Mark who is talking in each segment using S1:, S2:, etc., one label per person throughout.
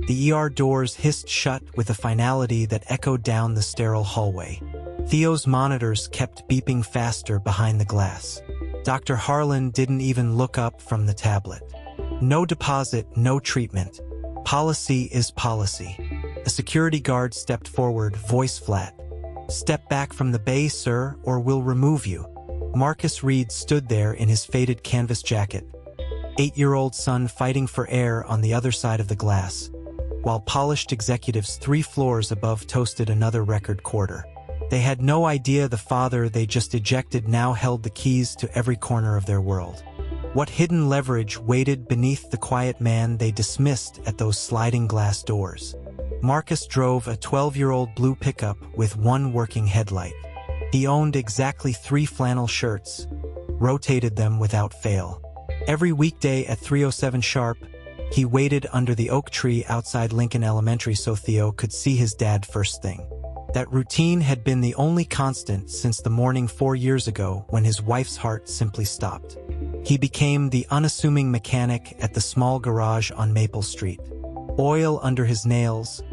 S1: The ER doors hissed shut with a finality that echoed down the sterile hallway. Theo's monitors kept beeping faster behind the glass. Dr. Harlan didn't even look up from the tablet. No deposit, no treatment. Policy is policy. A security guard stepped forward, voice flat. "Step back from the bay, sir, or we'll remove you." Marcus Reed stood there in his faded canvas jacket, 8-year-old son fighting for air on the other side of the glass, while polished executives 3 floors above toasted another record quarter. They had no idea the father they just ejected now held the keys to every corner of their world. What hidden leverage waited beneath the quiet man they dismissed at those sliding glass doors? Marcus drove a 12-year-old blue pickup with 1 working headlight. He owned exactly 3 flannel shirts, rotated them without fail. Every weekday at 3:07 sharp, he waited under the oak tree outside Lincoln Elementary so Theo could see his dad first thing. That routine had been the only constant since the morning 4 years ago when his wife's heart simply stopped. He became the unassuming mechanic at the small garage on Maple Street. Oil under his nails,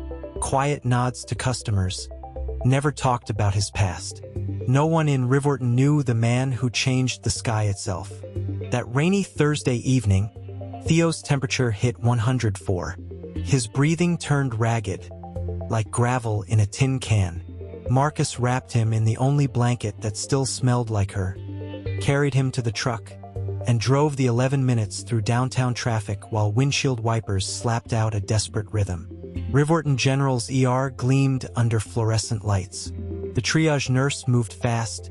S1: quiet nods to customers, never talked about his past. No one in Riverton knew the man who changed the sky itself. That rainy Thursday evening, Theo's temperature hit 104. His breathing turned ragged, like gravel in a tin can. Marcus wrapped him in the only blanket that still smelled like her, carried him to the truck, and drove the 11 minutes through downtown traffic while windshield wipers slapped out a desperate rhythm. Riverton General's ER gleamed under fluorescent lights. The triage nurse moved fast,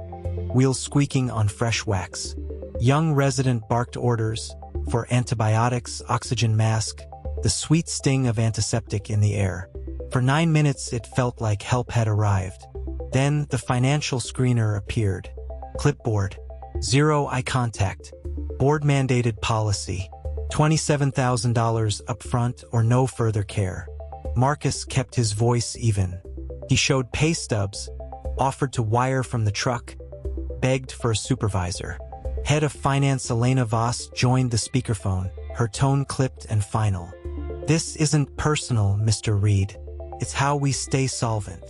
S1: wheels squeaking on fresh wax. Young resident barked orders for antibiotics, oxygen mask, the sweet sting of antiseptic in the air. For 9 minutes it felt like help had arrived. Then the financial screener appeared. Clipboard. 0 eye contact. Board-mandated policy. $27,000 upfront or no further care. Marcus kept his voice even. He showed pay stubs, offered to wire from the truck, begged for a supervisor. Head of Finance Elena Voss joined the speakerphone, her tone clipped and final. "This isn't personal, Mr. Reed. It's how we stay solvent."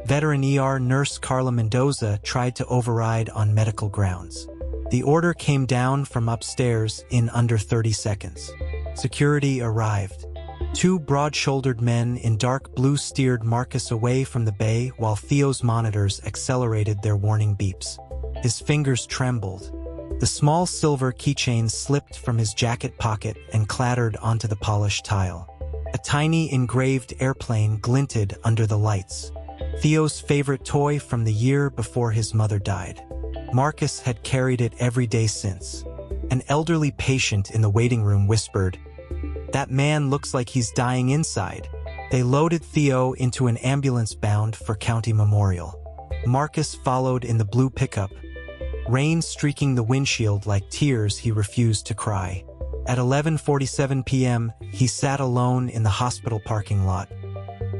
S1: Veteran ER nurse Carla Mendoza tried to override on medical grounds. The order came down from upstairs in under 30 seconds. Security arrived. 2 broad-shouldered men in dark blue steered Marcus away from the bay while Theo's monitors accelerated their warning beeps. His fingers trembled. The small silver keychain slipped from his jacket pocket and clattered onto the polished tile. A tiny engraved airplane glinted under the lights. Theo's favorite toy from the year before his mother died. Marcus had carried it every day since. An elderly patient in the waiting room whispered, "That man looks like he's dying inside." They loaded Theo into an ambulance bound for County Memorial. Marcus followed in the blue pickup, rain streaking the windshield like tears he refused to cry. At 11:47 p.m., he sat alone in the hospital parking lot,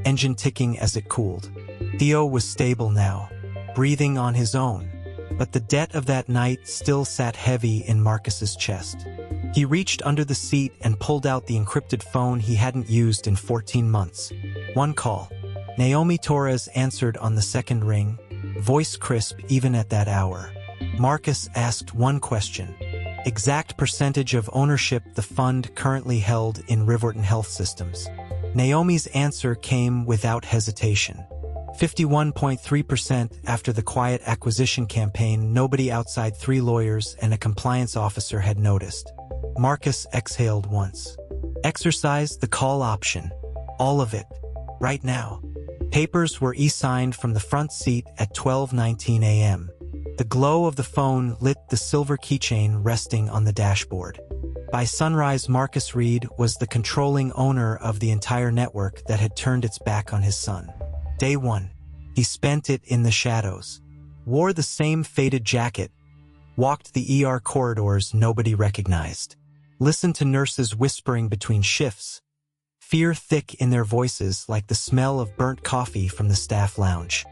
S1: engine ticking as it cooled. Theo was stable now, breathing on his own, but the debt of that night still sat heavy in Marcus's chest. He reached under the seat and pulled out the encrypted phone he hadn't used in 14 months. One call. Naomi Torres answered on the second ring, voice crisp even at that hour. Marcus asked one question. Exact percentage of ownership the fund currently held in Riverton Health Systems. Naomi's answer came without hesitation. 51.3% after the quiet acquisition campaign nobody outside 3 lawyers and a compliance officer had noticed. Marcus exhaled once. Exercise the call option. All of it. Right now. Papers were e-signed from the front seat at 12:19 a.m. The glow of the phone lit the silver keychain resting on the dashboard. By sunrise, Marcus Reed was the controlling owner of the entire network that had turned its back on his son. Day 1. He spent it in the shadows. Wore the same faded jacket. Walked the ER corridors nobody recognized. Listened to nurses whispering between shifts. Fear thick in their voices like the smell of burnt coffee from the staff lounge.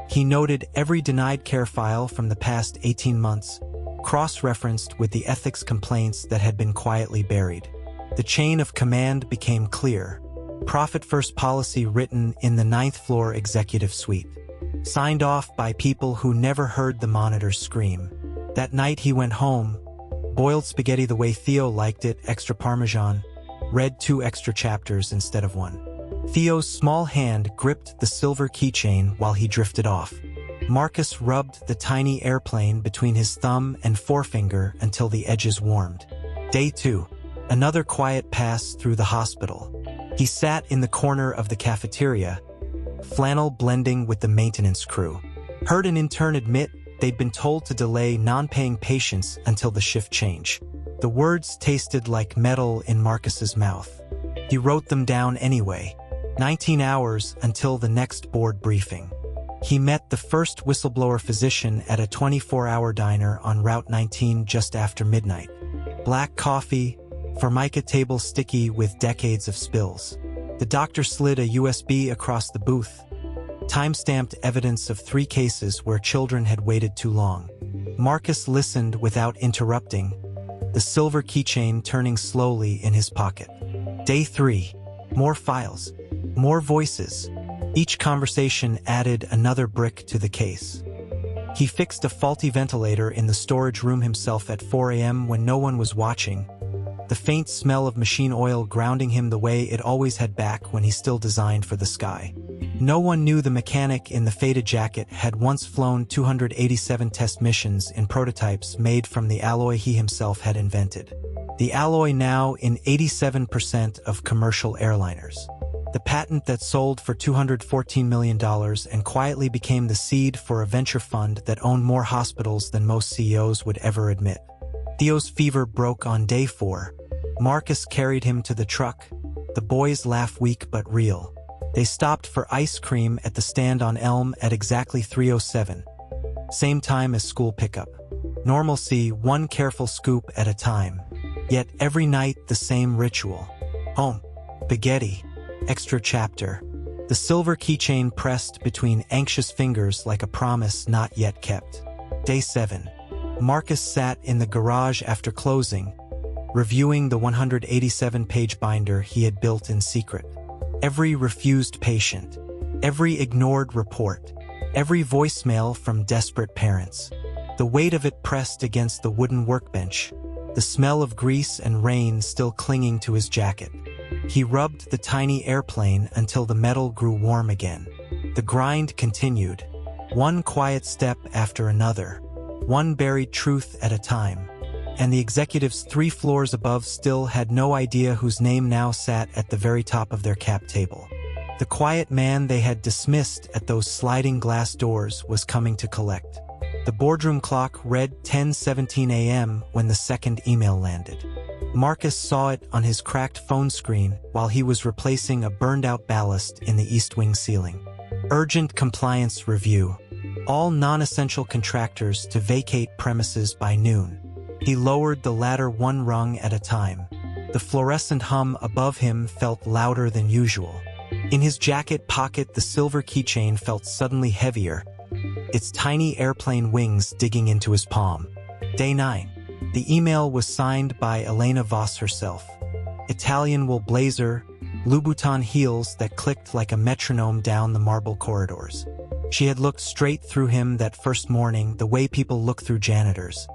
S1: He noted every denied care file from the past 18 months, cross-referenced with the ethics complaints that had been quietly buried. The chain of command became clear. Profit first policy written in the 9th floor executive suite. Signed off by people who never heard the monitors scream. That night he went home, boiled spaghetti the way Theo liked it, extra Parmesan, read 2 extra chapters instead of 1. Theo's small hand gripped the silver keychain while he drifted off. Marcus rubbed the tiny airplane between his thumb and forefinger until the edges warmed. Day 2. Another quiet pass through the hospital. He sat in the corner of the cafeteria, flannel blending with the maintenance crew. Heard an intern admit they'd been told to delay non-paying patients until the shift change. The words tasted like metal in Marcus's mouth. He wrote them down anyway. 19 hours until the next board briefing. He met the first whistleblower physician at a 24-hour diner on Route 19 just after midnight. Black coffee, Formica table sticky with decades of spills. The doctor slid a USB across the booth, time-stamped evidence of 3 cases where children had waited too long. Marcus listened without interrupting, the silver keychain turning slowly in his pocket. Day 3. More files. More voices. Each conversation added another brick to the case. He fixed a faulty ventilator in the storage room himself at 4 a.m. when no one was watching, the faint smell of machine oil grounding him the way it always had back when he still designed for the sky. No one knew the mechanic in the faded jacket had once flown 287 test missions in prototypes made from the alloy he himself had invented. The alloy now in 87% of commercial airliners. The patent that sold for $214 million and quietly became the seed for a venture fund that owned more hospitals than most CEOs would ever admit. Theo's fever broke on day 4. Marcus carried him to the truck. The boys' laugh weak but real. They stopped for ice cream at the stand on Elm at exactly 3:07. Same time as school pickup. Normalcy, 1 careful scoop at a time. Yet every night the same ritual. Home. Spaghetti. Extra chapter. The silver keychain pressed between anxious fingers like a promise not yet kept. Day 7. Marcus sat in the garage after closing, reviewing the 187-page binder he had built in secret. Every refused patient, every ignored report, every voicemail from desperate parents. The weight of it pressed against the wooden workbench, the smell of grease and rain still clinging to his jacket. He rubbed the tiny airplane until the metal grew warm again. The grind continued, one quiet step after another, one buried truth at a time. And the executives 3 floors above still had no idea whose name now sat at the very top of their cap table. The quiet man they had dismissed at those sliding glass doors was coming to collect. The boardroom clock read 10:17 a.m. when the second email landed. Marcus saw it on his cracked phone screen while he was replacing a burned-out ballast in the East Wing ceiling. Urgent compliance review. All non-essential contractors to vacate premises by noon. He lowered the ladder 1 rung at a time. The fluorescent hum above him felt louder than usual. In his jacket pocket, the silver keychain felt suddenly heavier, its tiny airplane wings digging into his palm. Day 9. The email was signed by Elena Voss herself. Italian wool blazer, Louboutin heels that clicked like a metronome down the marble corridors. She had looked straight through him that first morning, the way people look through janitors.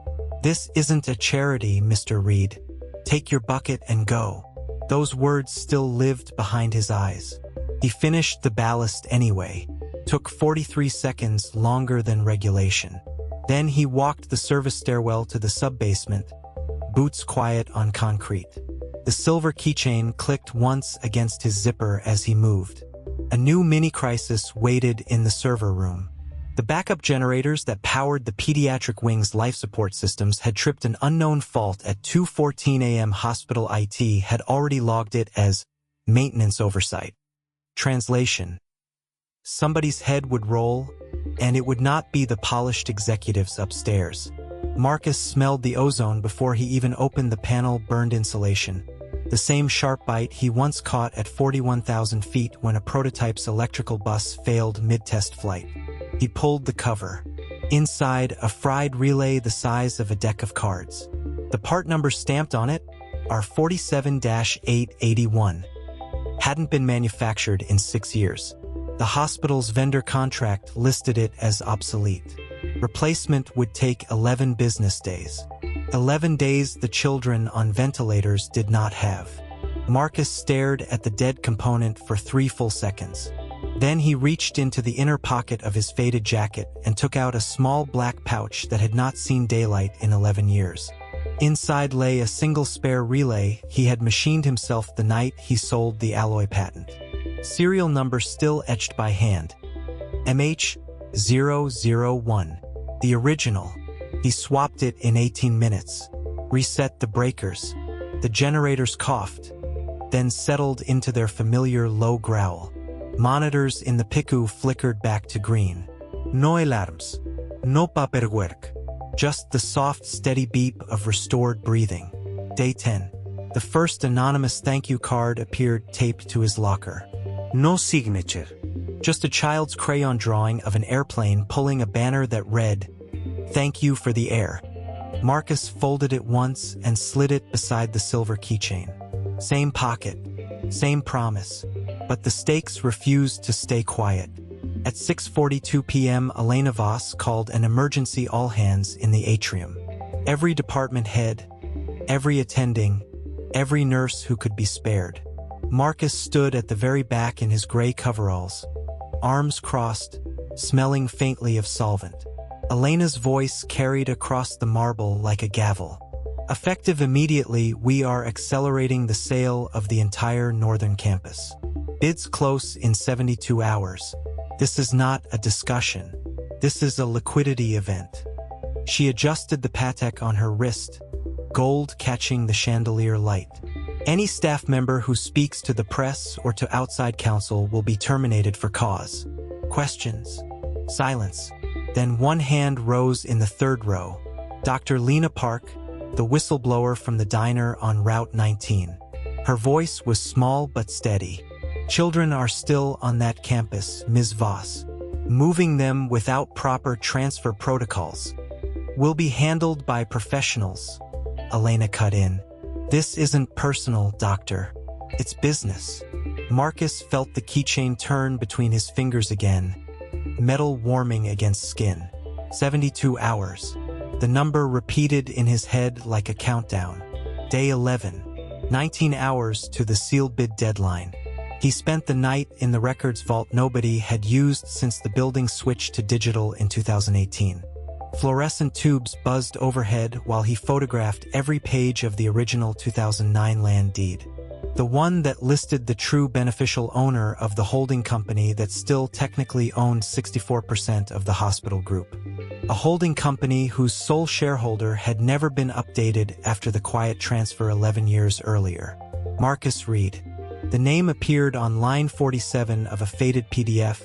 S1: "This isn't a charity, Mr. Reed. Take your bucket and go." Those words still lived behind his eyes. He finished the ballast anyway. Took 43 seconds longer than regulation. Then he walked the service stairwell to the sub-basement, boots quiet on concrete. The silver keychain clicked once against his zipper as he moved. A new mini-crisis waited in the server room. The backup generators that powered the pediatric wing's life support systems had tripped an unknown fault at 2:14 a.m. Hospital IT had already logged it as maintenance oversight. Translation: somebody's head would roll, and it would not be the polished executives upstairs. Marcus smelled the ozone before he even opened the panel-burned insulation. The same sharp bite he once caught at 41,000 feet when a prototype's electrical bus failed mid-test flight. He pulled the cover. Inside, a fried relay the size of a deck of cards. The part number stamped on it, R47-881. hadn't been manufactured in 6 years. The hospital's vendor contract listed it as obsolete. Replacement would take 11 business days. 11 days the children on ventilators did not have. Marcus stared at the dead component for 3 full seconds. Then he reached into the inner pocket of his faded jacket and took out a small black pouch that had not seen daylight in 11 years. Inside lay a single spare relay he had machined himself the night he sold the alloy patent. Serial number still etched by hand. MH001. The original. He swapped it in 18 minutes. Reset the breakers. The generators coughed, then settled into their familiar low growl. Monitors in the PICU flickered back to green. No alarms. No paperwork. Just the soft, steady beep of restored breathing. Day 10. The first anonymous thank you card appeared taped to his locker. No signature. Just a child's crayon drawing of an airplane pulling a banner that read, "Thank you for the air." Marcus folded it once and slid it beside the silver keychain. Same pocket, same promise, but the stakes refused to stay quiet. At 6:42 p.m., Elena Voss called an emergency all-hands in the atrium. Every department head, every attending, every nurse who could be spared. Marcus stood at the very back in his gray coveralls, arms crossed, smelling faintly of solvent. Elena's voice carried across the marble like a gavel. Effective immediately, we are accelerating the sale of the entire northern campus. Bids close in 72 hours. This is not a discussion. This is a liquidity event. She adjusted the Patek on her wrist, gold catching the chandelier light. Any staff member who speaks to the press or to outside counsel will be terminated for cause. Questions. Silence. Then one hand rose in the third row. Dr. Lena Park, the whistleblower from the diner on Route 19. Her voice was small but steady. Children are still on that campus, Ms. Voss. Moving them without proper transfer protocols will be handled by professionals. Elena cut in. This isn't personal, doctor. It's business. Marcus felt the keychain turn between his fingers again, metal warming against skin. 72 hours. The number repeated in his head like a countdown. Day 11. 19 hours to the sealed bid deadline. He spent the night in the records vault nobody had used since the building switched to digital in 2018. Fluorescent tubes buzzed overhead while he photographed every page of the original 2009 land deed. The one that listed the true beneficial owner of the holding company that still technically owned 64% of the hospital group. A holding company whose sole shareholder had never been updated after the quiet transfer 11 years earlier. Marcus Reed. The name appeared on line 47 of a faded PDF,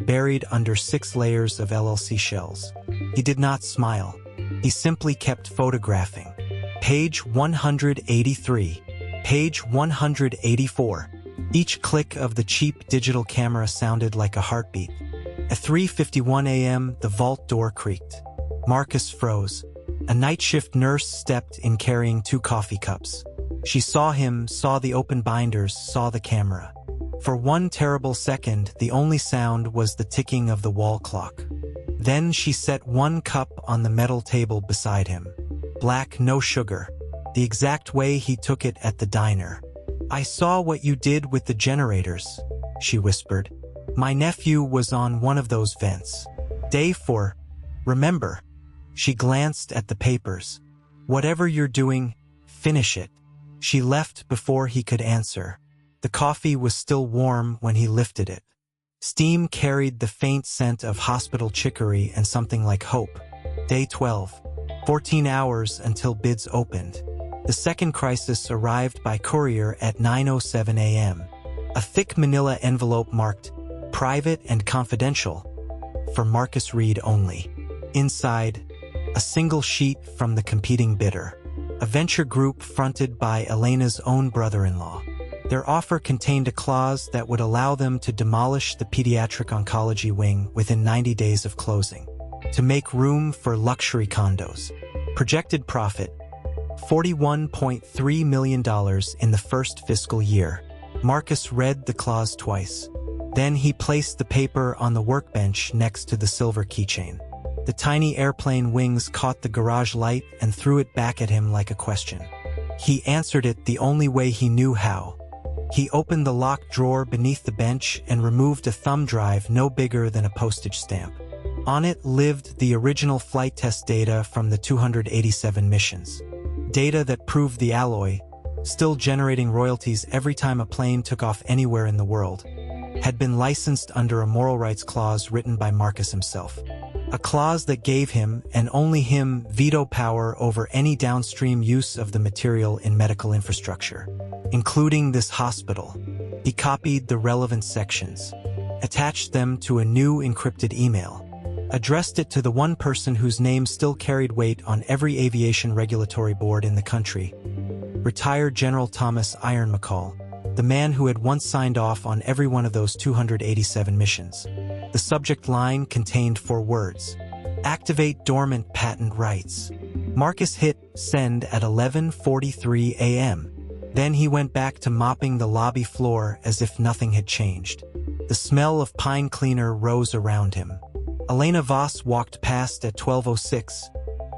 S1: buried under 6 layers of LLC shells. He did not smile. He simply kept photographing. Page 183. Page 184. Each click of the cheap digital camera sounded like a heartbeat. At 3:51 a.m., the vault door creaked. Marcus froze. A night shift nurse stepped in carrying 2 coffee cups. She saw him, saw the open binders, saw the camera. For one terrible second, the only sound was the ticking of the wall clock. Then she set 1 cup on the metal table beside him. Black, no sugar. The exact way he took it at the diner. "I saw what you did with the generators," she whispered. "My nephew was on one of those vents. Day 4. Remember?" She glanced at the papers. "Whatever you're doing, finish it." She left before he could answer. The coffee was still warm when he lifted it. Steam carried the faint scent of hospital chicory and something like hope. Day 12. 14 hours until bids opened. The second crisis arrived by courier at 9:07 a.m. A thick manila envelope marked "Private and Confidential" for Marcus Reed only. Inside, a single sheet from the competing bidder. A venture group fronted by Elena's own brother-in-law. Their offer contained a clause that would allow them to demolish the pediatric oncology wing within 90 days of closing, to make room for luxury condos. Projected profit, $41.3 million in the first fiscal year. Marcus read the clause twice. Then he placed the paper on the workbench next to the silver keychain. The tiny airplane wings caught the garage light and threw it back at him like a question. He answered it the only way he knew how. He opened the locked drawer beneath the bench and removed a thumb drive no bigger than a postage stamp. On it lived the original flight test data from the 287 missions. Data that proved the alloy, still generating royalties every time a plane took off anywhere in the world, had been licensed under a moral rights clause written by Marcus himself. A clause that gave him, and only him, veto power over any downstream use of the material in medical infrastructure, including this hospital. He copied the relevant sections, attached them to a new encrypted email, addressed it to the one person whose name still carried weight on every aviation regulatory board in the country, retired General Thomas Iron McCall, the man who had once signed off on every one of those 287 missions. The subject line contained 4 words: activate dormant patent rights. Marcus hit send at 11:43 a.m. Then he went back to mopping the lobby floor as if nothing had changed. The smell of pine cleaner rose around him. Elena Voss walked past at 12:06,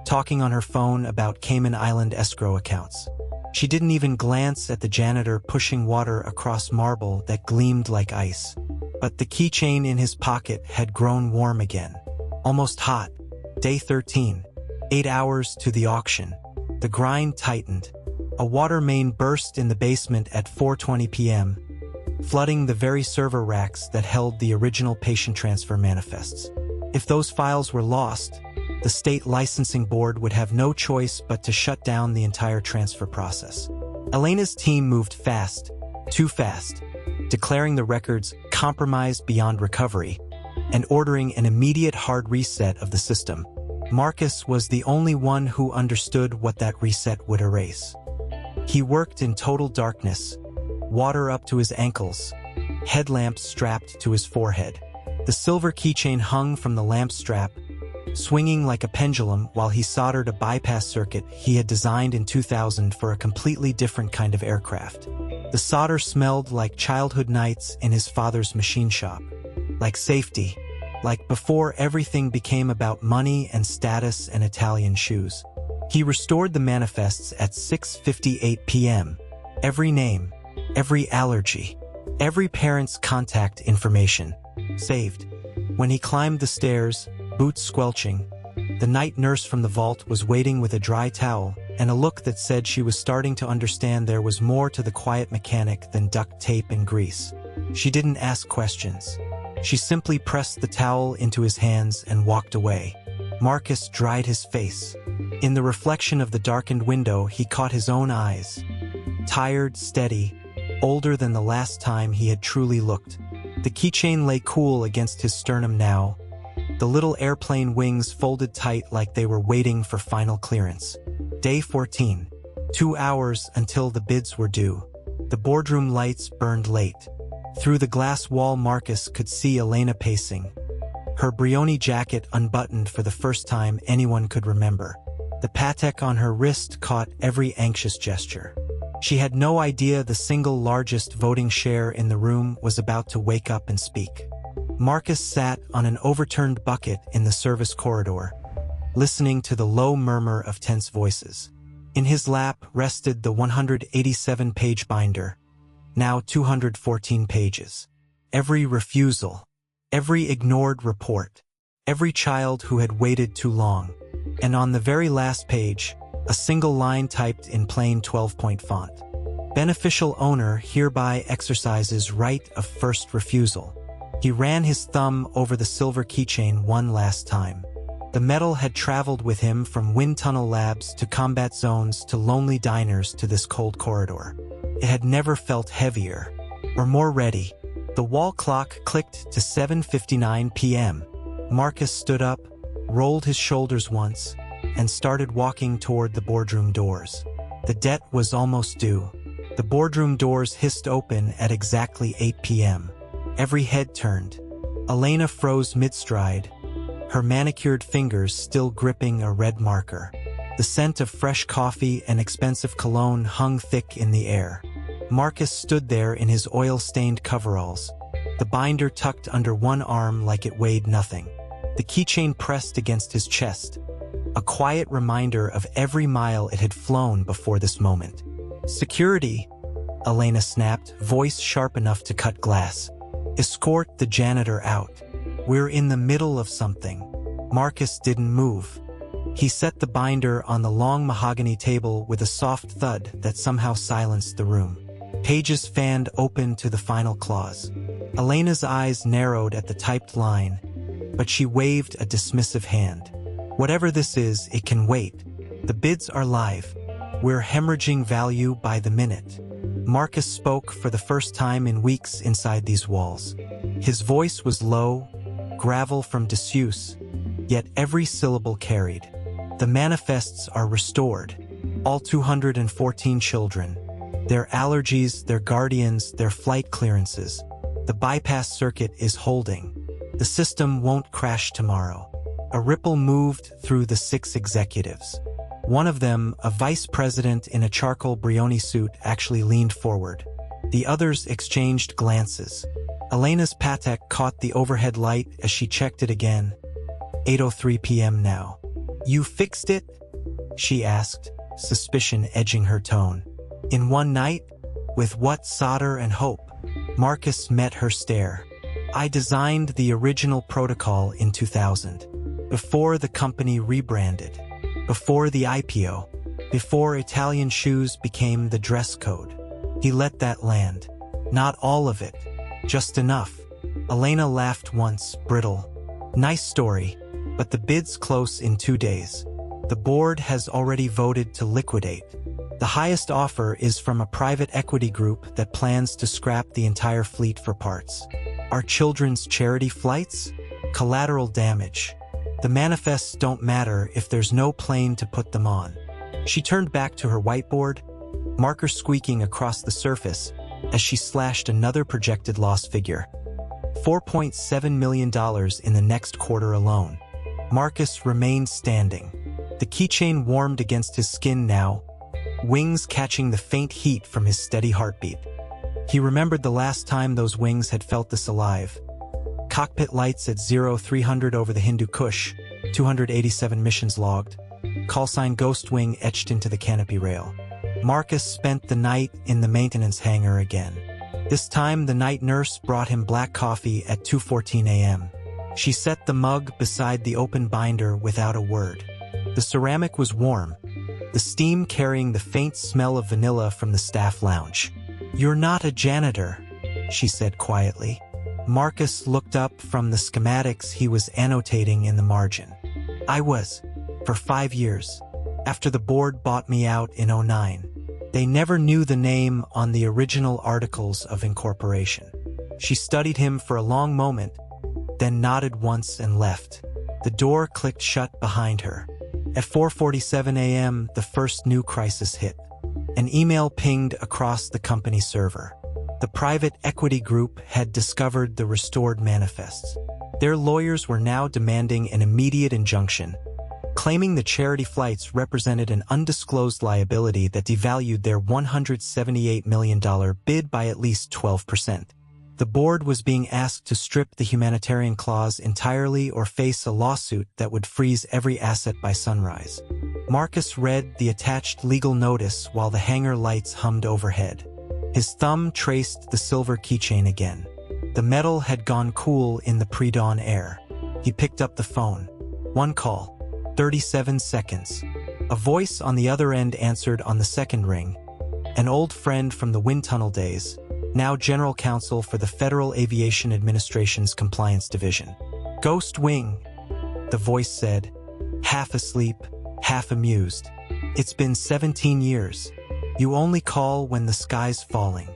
S1: talking on her phone about Cayman Island escrow accounts. She didn't even glance at the janitor pushing water across marble that gleamed like ice. But the keychain in his pocket had grown warm again. Almost hot. Day 13. 8 hours to the auction. The grind tightened. A water main burst in the basement at 4:20 p.m., flooding the very server racks that held the original patient transfer manifests. If those files were lost, the state licensing board would have no choice but to shut down the entire transfer process. Elena's team moved fast, too fast, declaring the records compromised beyond recovery and ordering an immediate hard reset of the system. Marcus was the only one who understood what that reset would erase. He worked in total darkness, water up to his ankles, headlamps strapped to his forehead. The silver keychain hung from the lamp strap, swinging like a pendulum while he soldered a bypass circuit he had designed in 2000 for a completely different kind of aircraft. The solder smelled like childhood nights in his father's machine shop, like safety, like before everything became about money and status and Italian shoes. He restored the manifests at 6:58 p.m. Every name, every allergy, every parent's contact information, saved. When he climbed the stairs, boots squelching, the night nurse from the vault was waiting with a dry towel and a look that said she was starting to understand there was more to the quiet mechanic than duct tape and grease. She didn't ask questions. She simply pressed the towel into his hands and walked away. Marcus dried his face. In the reflection of the darkened window, he caught his own eyes. Tired, steady, older than the last time he had truly looked. The keychain lay cool against his sternum now, the little airplane wings folded tight like they were waiting for final clearance. Day 14. 2 hours until the bids were due. The boardroom lights burned late. Through the glass wall, Marcus could see Elena pacing, her Brioni jacket unbuttoned for the first time anyone could remember. The Patek on her wrist caught every anxious gesture. She had no idea the single largest voting share in the room was about to wake up and speak. Marcus sat on an overturned bucket in the service corridor, listening to the low murmur of tense voices. In his lap rested the 187-page binder, now 214 pages. Every refusal, every ignored report, every child who had waited too long. And on the very last page, a single line typed in plain 12-point font. Beneficial owner hereby exercises right of first refusal. He ran his thumb over the silver keychain one last time. The metal had traveled with him from wind tunnel labs to combat zones to lonely diners to this cold corridor. It had never felt heavier or more ready. The wall clock clicked to 7:59 p.m. Marcus stood up, rolled his shoulders once, and started walking toward the boardroom doors. The debt was almost due. The boardroom doors hissed open at exactly 8 p.m. Every head turned. Elena froze mid-stride, her manicured fingers still gripping a red marker. The scent of fresh coffee and expensive cologne hung thick in the air. Marcus stood there in his oil-stained coveralls, the binder tucked under one arm like it weighed nothing. The keychain pressed against his chest, a quiet reminder of every mile it had flown before this moment. "Security," Elena snapped, voice sharp enough to cut glass. "Escort the janitor out. We're in the middle of something." Marcus didn't move. He set the binder on the long mahogany table with a soft thud that somehow silenced the room. Pages fanned open to the final clause. Elena's eyes narrowed at the typed line, but she waved a dismissive hand. "Whatever this is, it can wait. The bids are live. We're hemorrhaging value by the minute." Marcus spoke for the first time in weeks inside these walls. His voice was low, gravel from disuse, yet every syllable carried. "The manifests are restored. All 214 children. Their allergies, their guardians, their flight clearances. The bypass circuit is holding. The system won't crash tomorrow." A ripple moved through the 6 executives. One of them, a vice president in a charcoal Brioni suit, actually leaned forward. The others exchanged glances. Elena's Patek caught the overhead light as she checked it again. 8:03 p.m. now. "You fixed it?" she asked, suspicion edging her tone. "In one night? With what solder and hope?" Marcus met her stare. "I designed the original protocol in 2000. Before the company rebranded. Before the IPO. Before Italian shoes became the dress code." He let that land. "Not all of it. Just enough." Elena laughed once, brittle. "Nice story, but the bid's close in 2 days. The board has already voted to liquidate. The highest offer is from a private equity group that plans to scrap the entire fleet for parts. Our children's charity flights? Collateral damage. The manifests don't matter if there's no plane to put them on." She turned back to her whiteboard, marker squeaking across the surface as she slashed another projected loss figure. $4.7 million in the next quarter alone. Marcus remained standing. The keychain warmed against his skin now, wings catching the faint heat from his steady heartbeat. He remembered the last time those wings had felt this alive. Cockpit lights at 0300 over the Hindu Kush, 287 missions logged. Callsign Ghost Wing etched into the canopy rail. Marcus spent the night in the maintenance hangar again. This time the night nurse brought him black coffee at 2:14 a.m. She set the mug beside the open binder without a word. The ceramic was warm, the steam carrying the faint smell of vanilla from the staff lounge. "You're not a janitor," she said quietly. Marcus looked up from the schematics he was annotating in the margin. "I was, for 5 years, after the board bought me out in 2009. They never knew the name on the original articles of incorporation." She studied him for a long moment, then nodded once and left. The door clicked shut behind her. At 4:47 a.m., the first new crisis hit. An email pinged across the company server. The private equity group had discovered the restored manifests. Their lawyers were now demanding an immediate injunction, claiming the charity flights represented an undisclosed liability that devalued their $178 million bid by at least 12%. The board was being asked to strip the humanitarian clause entirely or face a lawsuit that would freeze every asset by sunrise. Marcus read the attached legal notice while the hangar lights hummed overhead. His thumb traced the silver keychain again. The metal had gone cool in the pre-dawn air. He picked up the phone. One call. 37 seconds. A voice on the other end answered on the second ring. An old friend from the wind tunnel days, now General Counsel for the Federal Aviation Administration's Compliance Division. "Ghost Wing," the voice said, half asleep, half amused. "It's been 17 years. You only call when the sky's falling."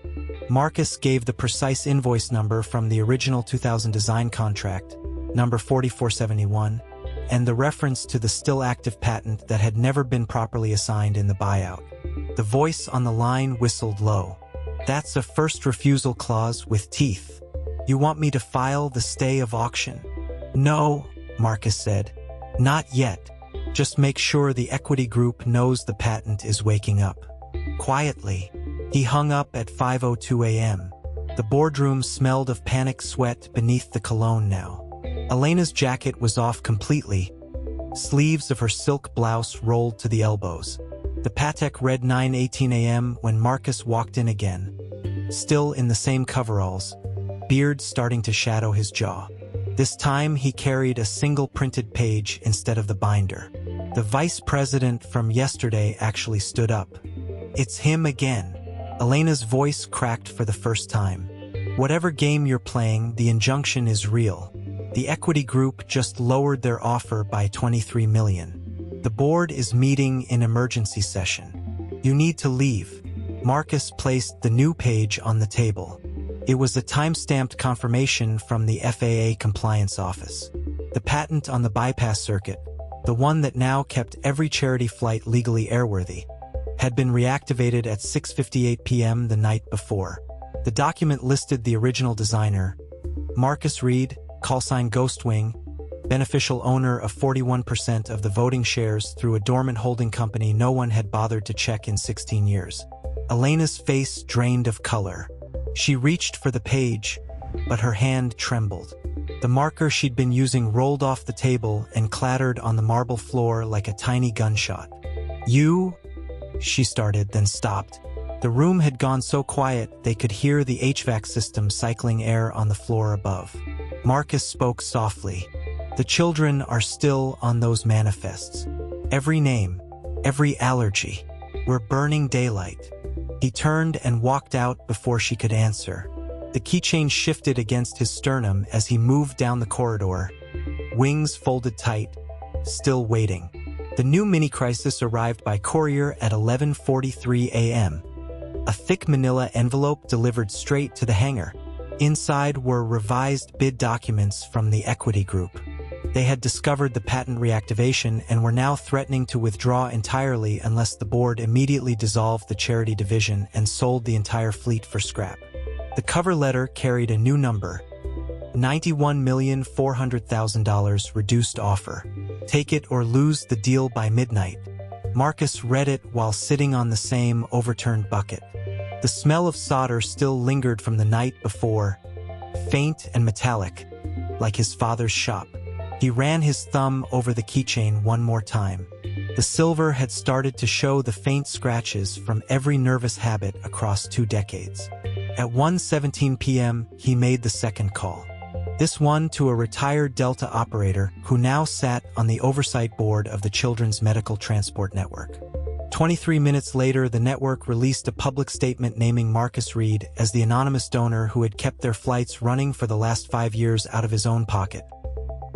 S1: Marcus gave the precise invoice number from the original 2000 design contract, number 4471, and the reference to the still active patent that had never been properly assigned in the buyout. The voice on the line whistled low. "That's a first refusal clause with teeth. You want me to file the stay of auction?" "No," Marcus said. "Not yet. Just make sure the equity group knows the patent is waking up." Quietly, He hung up at 5:02 a.m. The boardroom smelled of panic sweat beneath the cologne now. Elena's jacket was off completely. Sleeves of her silk blouse rolled to the elbows. The Patek read 9:18 a.m. when Marcus walked in again, still in the same coveralls, beard starting to shadow his jaw. This time he carried a single printed page instead of the binder. The vice president from yesterday actually stood up. "It's him again." Elena's voice cracked for the first time. "Whatever game you're playing, the injunction is real. The equity group just lowered their offer by $23 million. The board is meeting in emergency session. You need to leave." Marcus placed the new page on the table. It was a time-stamped confirmation from the FAA compliance office. The patent on the bypass circuit, the one that now kept every charity flight legally airworthy, had been reactivated at 6:58 p.m. the night before. The document listed the original designer, Marcus Reed, callsign Ghostwing, beneficial owner of 41% of the voting shares through a dormant holding company no one had bothered to check in 16 years. Elena's face drained of color. She reached for the page, but her hand trembled. The marker she'd been using rolled off the table and clattered on the marble floor like a tiny gunshot. "You?" she started, then stopped. The room had gone so quiet they could hear the HVAC system cycling air on the floor above. Marcus spoke softly. "The children are still on those manifests. Every name, every allergy. We're burning daylight." He turned and walked out before she could answer. The keychain shifted against his sternum as he moved down the corridor, wings folded tight, still waiting. The new mini-crisis arrived by courier at 11:43 a.m. A thick manila envelope delivered straight to the hangar. Inside were revised bid documents from the equity group. They had discovered the patent reactivation and were now threatening to withdraw entirely unless the board immediately dissolved the charity division and sold the entire fleet for scrap. The cover letter carried a new number, $91,400,000 reduced offer. Take it or lose the deal by midnight. Marcus read it while sitting on the same overturned bucket. The smell of solder still lingered from the night before, faint and metallic, like his father's shop. He ran his thumb over the keychain one more time. The silver had started to show the faint scratches from every nervous habit across 2 decades. At 1:17 p.m., he made the second call. This one to a retired Delta operator who now sat on the oversight board of the Children's Medical Transport Network. 23 minutes later, the network released a public statement naming Marcus Reed as the anonymous donor who had kept their flights running for the last 5 years out of his own pocket.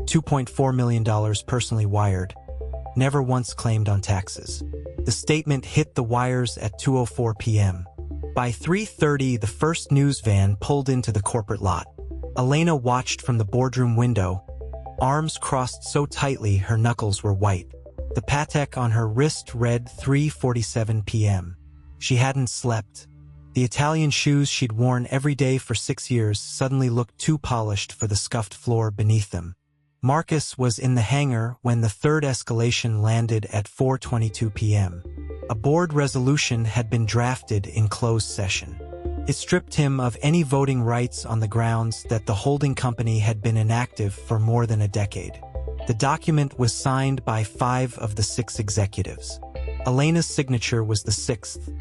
S1: $2.4 million personally wired, never once claimed on taxes. The statement hit the wires at 2:04 p.m. By 3:30, the first news van pulled into the corporate lot. Elena watched from the boardroom window, arms crossed so tightly her knuckles were white. The Patek on her wrist read 3:47 p.m. She hadn't slept. The Italian shoes she'd worn every day for 6 years suddenly looked too polished for the scuffed floor beneath them. Marcus was in the hangar when the third escalation landed at 4:22 p.m. A board resolution had been drafted in closed session. It stripped him of any voting rights on the grounds that the holding company had been inactive for more than a decade. The document was signed by 5 of the 6 executives. Elena's signature was the 6th.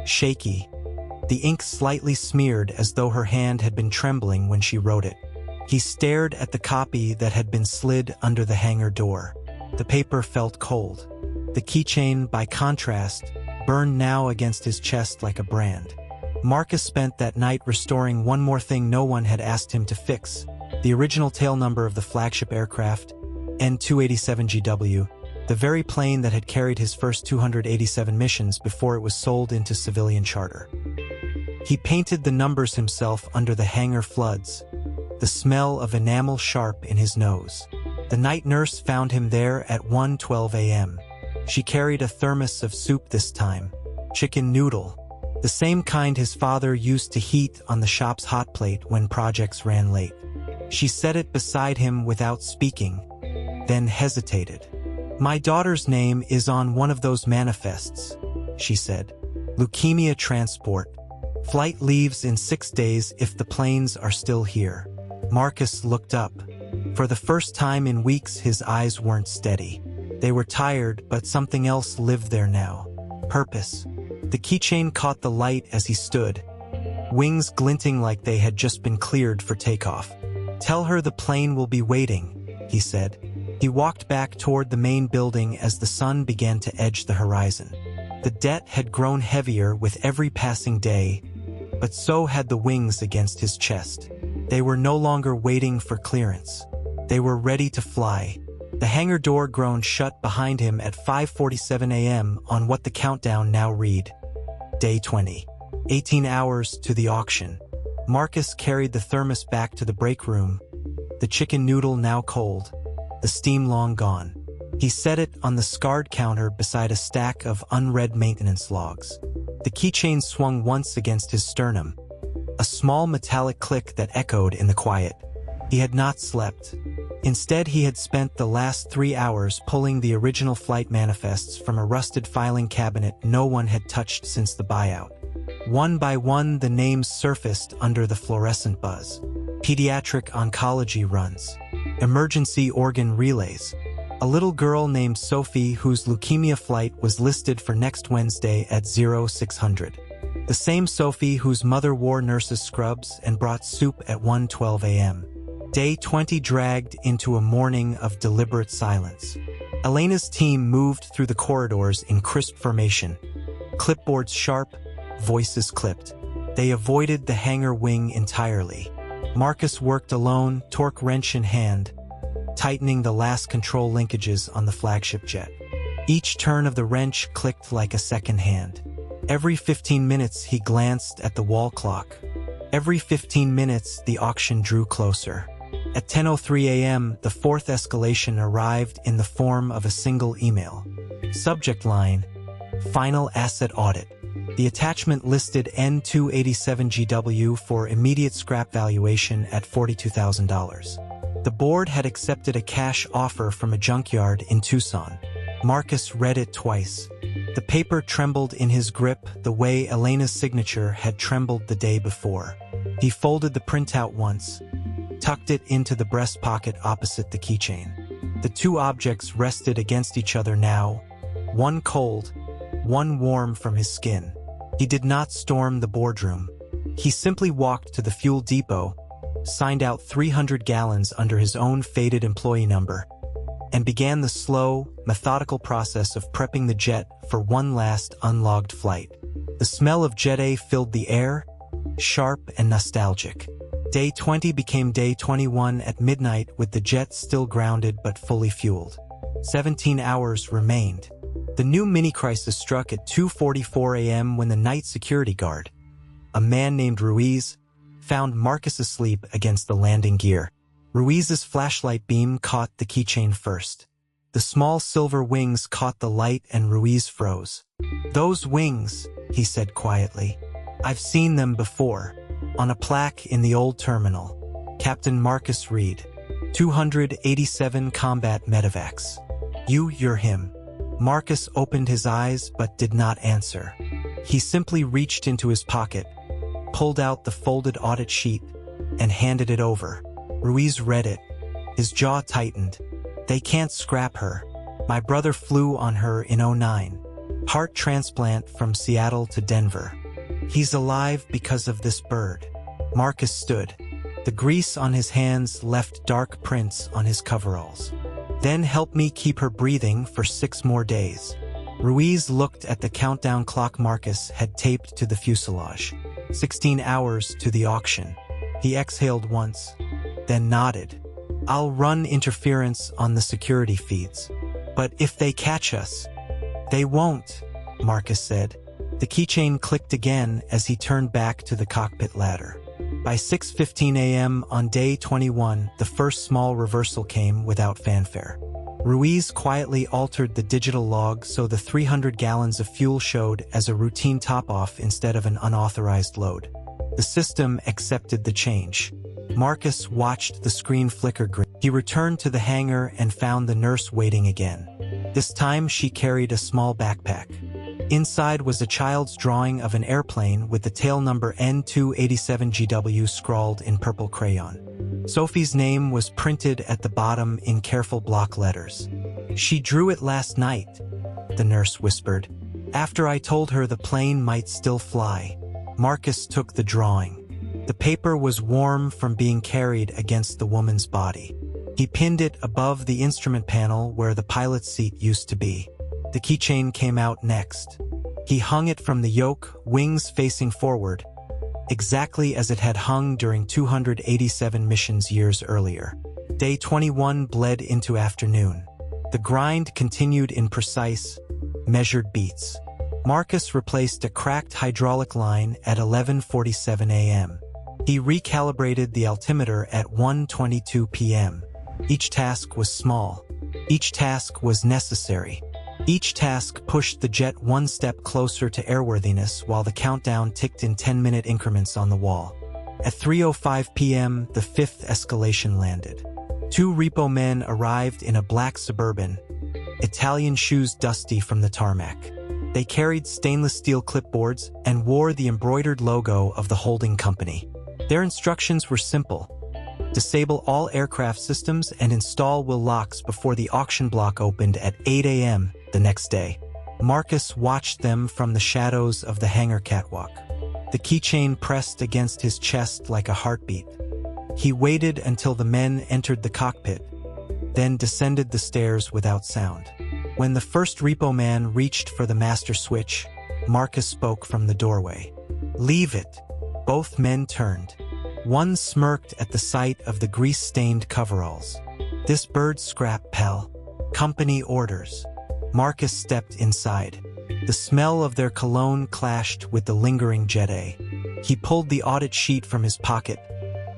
S1: Shaky, the ink slightly smeared as though her hand had been trembling when she wrote it. He stared at the copy that had been slid under the hangar door. The paper felt cold. The keychain, by contrast, burned now against his chest like a brand. Marcus spent that night restoring one more thing no one had asked him to fix: the original tail number of the flagship aircraft, N-287GW, the very plane that had carried his first 287 missions before it was sold into civilian charter. He painted the numbers himself under the hangar floods, the smell of enamel sharp in his nose. The night nurse found him there at 1:12 a.m. She carried a thermos of soup this time, chicken noodle, the same kind his father used to heat on the shop's hot plate when projects ran late. She set it beside him without speaking, then hesitated. "My daughter's name is on one of those manifests," she said. Leukemia transport. Flight leaves in 6 days if the planes are still here. Marcus looked up. For the first time in weeks, his eyes weren't steady. They were tired, but something else lived there now. Purpose. The keychain caught the light as he stood, wings glinting like they had just been cleared for takeoff. "Tell her the plane will be waiting," he said. He walked back toward the main building as the sun began to edge the horizon. The debt had grown heavier with every passing day, but so had the wings against his chest. They were no longer waiting for clearance. They were ready to fly. The hangar door groaned shut behind him at 5:47 a.m. on what the countdown now read. Day 20. 18 hours to the auction. Marcus carried the thermos back to the break room, the chicken noodle now cold, the steam long gone. He set it on the scarred counter beside a stack of unread maintenance logs. The keychain swung once against his sternum, a small metallic click that echoed in the quiet. He had not slept. Instead, he had spent the last 3 hours pulling the original flight manifests from a rusted filing cabinet no one had touched since the buyout. One by one, the names surfaced under the fluorescent buzz. Pediatric oncology runs. Emergency organ relays. A little girl named Sophie whose leukemia flight was listed for next Wednesday at 0600. The same Sophie whose mother wore nurse's scrubs and brought soup at 1:12 a.m. Day 20 dragged into a morning of deliberate silence. Elena's team moved through the corridors in crisp formation. Clipboards sharp, voices clipped. They avoided the hangar wing entirely. Marcus worked alone, torque wrench in hand, tightening the last control linkages on the flagship jet. Each turn of the wrench clicked like a second hand. Every 15 minutes he glanced at the wall clock. Every 15 minutes the auction drew closer. At 10:03 a.m., the fourth escalation arrived in the form of a single email. Subject line: Final Asset Audit. The attachment listed N287GW for immediate scrap valuation at $42,000. The board had accepted a cash offer from a junkyard in Tucson. Marcus read it twice. The paper trembled in his grip the way Elena's signature had trembled the day before. He folded the printout once, tucked it into the breast pocket opposite the keychain. The two objects rested against each other now, one cold, one warm from his skin. He did not storm the boardroom. He simply walked to the fuel depot, signed out 300 gallons under his own faded employee number, and began the slow, methodical process of prepping the jet for one last unlogged flight. The smell of Jet A filled the air, sharp and nostalgic. Day 20 became Day 21 at midnight with the jet still grounded but fully fueled. 17 hours remained. The new mini-crisis struck at 2:44 a.m. when the night security guard, a man named Ruiz, found Marcus asleep against the landing gear. Ruiz's flashlight beam caught the keychain first. The small silver wings caught the light and Ruiz froze. "Those wings," he said quietly. "I've seen them before. On a plaque in the old terminal. Captain Marcus Reed. 287 combat medevacs. You're him." Marcus opened his eyes but did not answer. He simply reached into his pocket, pulled out the folded audit sheet, and handed it over. Ruiz read it. His jaw tightened. "They can't scrap her. My brother flew on her in '09. Heart transplant from Seattle to Denver. He's alive because of this bird." Marcus stood. The grease on his hands left dark prints on his coveralls. "Then help me keep her breathing for 6 more days." Ruiz looked at the countdown clock Marcus had taped to the fuselage. 16 hours to the auction. He exhaled once, then nodded. "I'll run interference on the security feeds. But if they catch us..." "They won't," Marcus said. The keychain clicked again as he turned back to the cockpit ladder. By 6:15 a.m. on Day 21, the first small reversal came without fanfare. Ruiz quietly altered the digital log so the 300 gallons of fuel showed as a routine top-off instead of an unauthorized load. The system accepted the change. Marcus watched the screen flicker green. He returned to the hangar and found the nurse waiting again. This time she carried a small backpack. Inside was a child's drawing of an airplane with the tail number N287GW scrawled in purple crayon. Sophie's name was printed at the bottom in careful block letters. "She drew it last night," the nurse whispered. "After I told her the plane might still fly." Marcus took the drawing. The paper was warm from being carried against the woman's body. He pinned it above the instrument panel where the pilot's seat used to be. The keychain came out next. He hung it from the yoke, wings facing forward, exactly as it had hung during 287 missions years earlier. Day 21 bled into afternoon. The grind continued in precise, measured beats. Marcus replaced a cracked hydraulic line at 11:47 a.m. He recalibrated the altimeter at 1:22 p.m. Each task was small. Each task was necessary. Each task pushed the jet one step closer to airworthiness while the countdown ticked in 10-minute increments on the wall. At 3:05 p.m., the fifth escalation landed. 2 repo men arrived in a black Suburban, Italian shoes dusty from the tarmac. They carried stainless steel clipboards and wore the embroidered logo of the holding company. Their instructions were simple: disable all aircraft systems and install wheel locks before the auction block opened at 8 a.m. the next day. Marcus watched them from the shadows of the hangar catwalk. The keychain pressed against his chest like a heartbeat. He waited until the men entered the cockpit, then descended the stairs without sound. When the first repo man reached for the master switch, Marcus spoke from the doorway. "Leave it." Both men turned. One smirked at the sight of the grease-stained coveralls. "This bird scrap, pal. Company orders." Marcus stepped inside. The smell of their cologne clashed with the lingering jet A. He pulled the audit sheet from his pocket,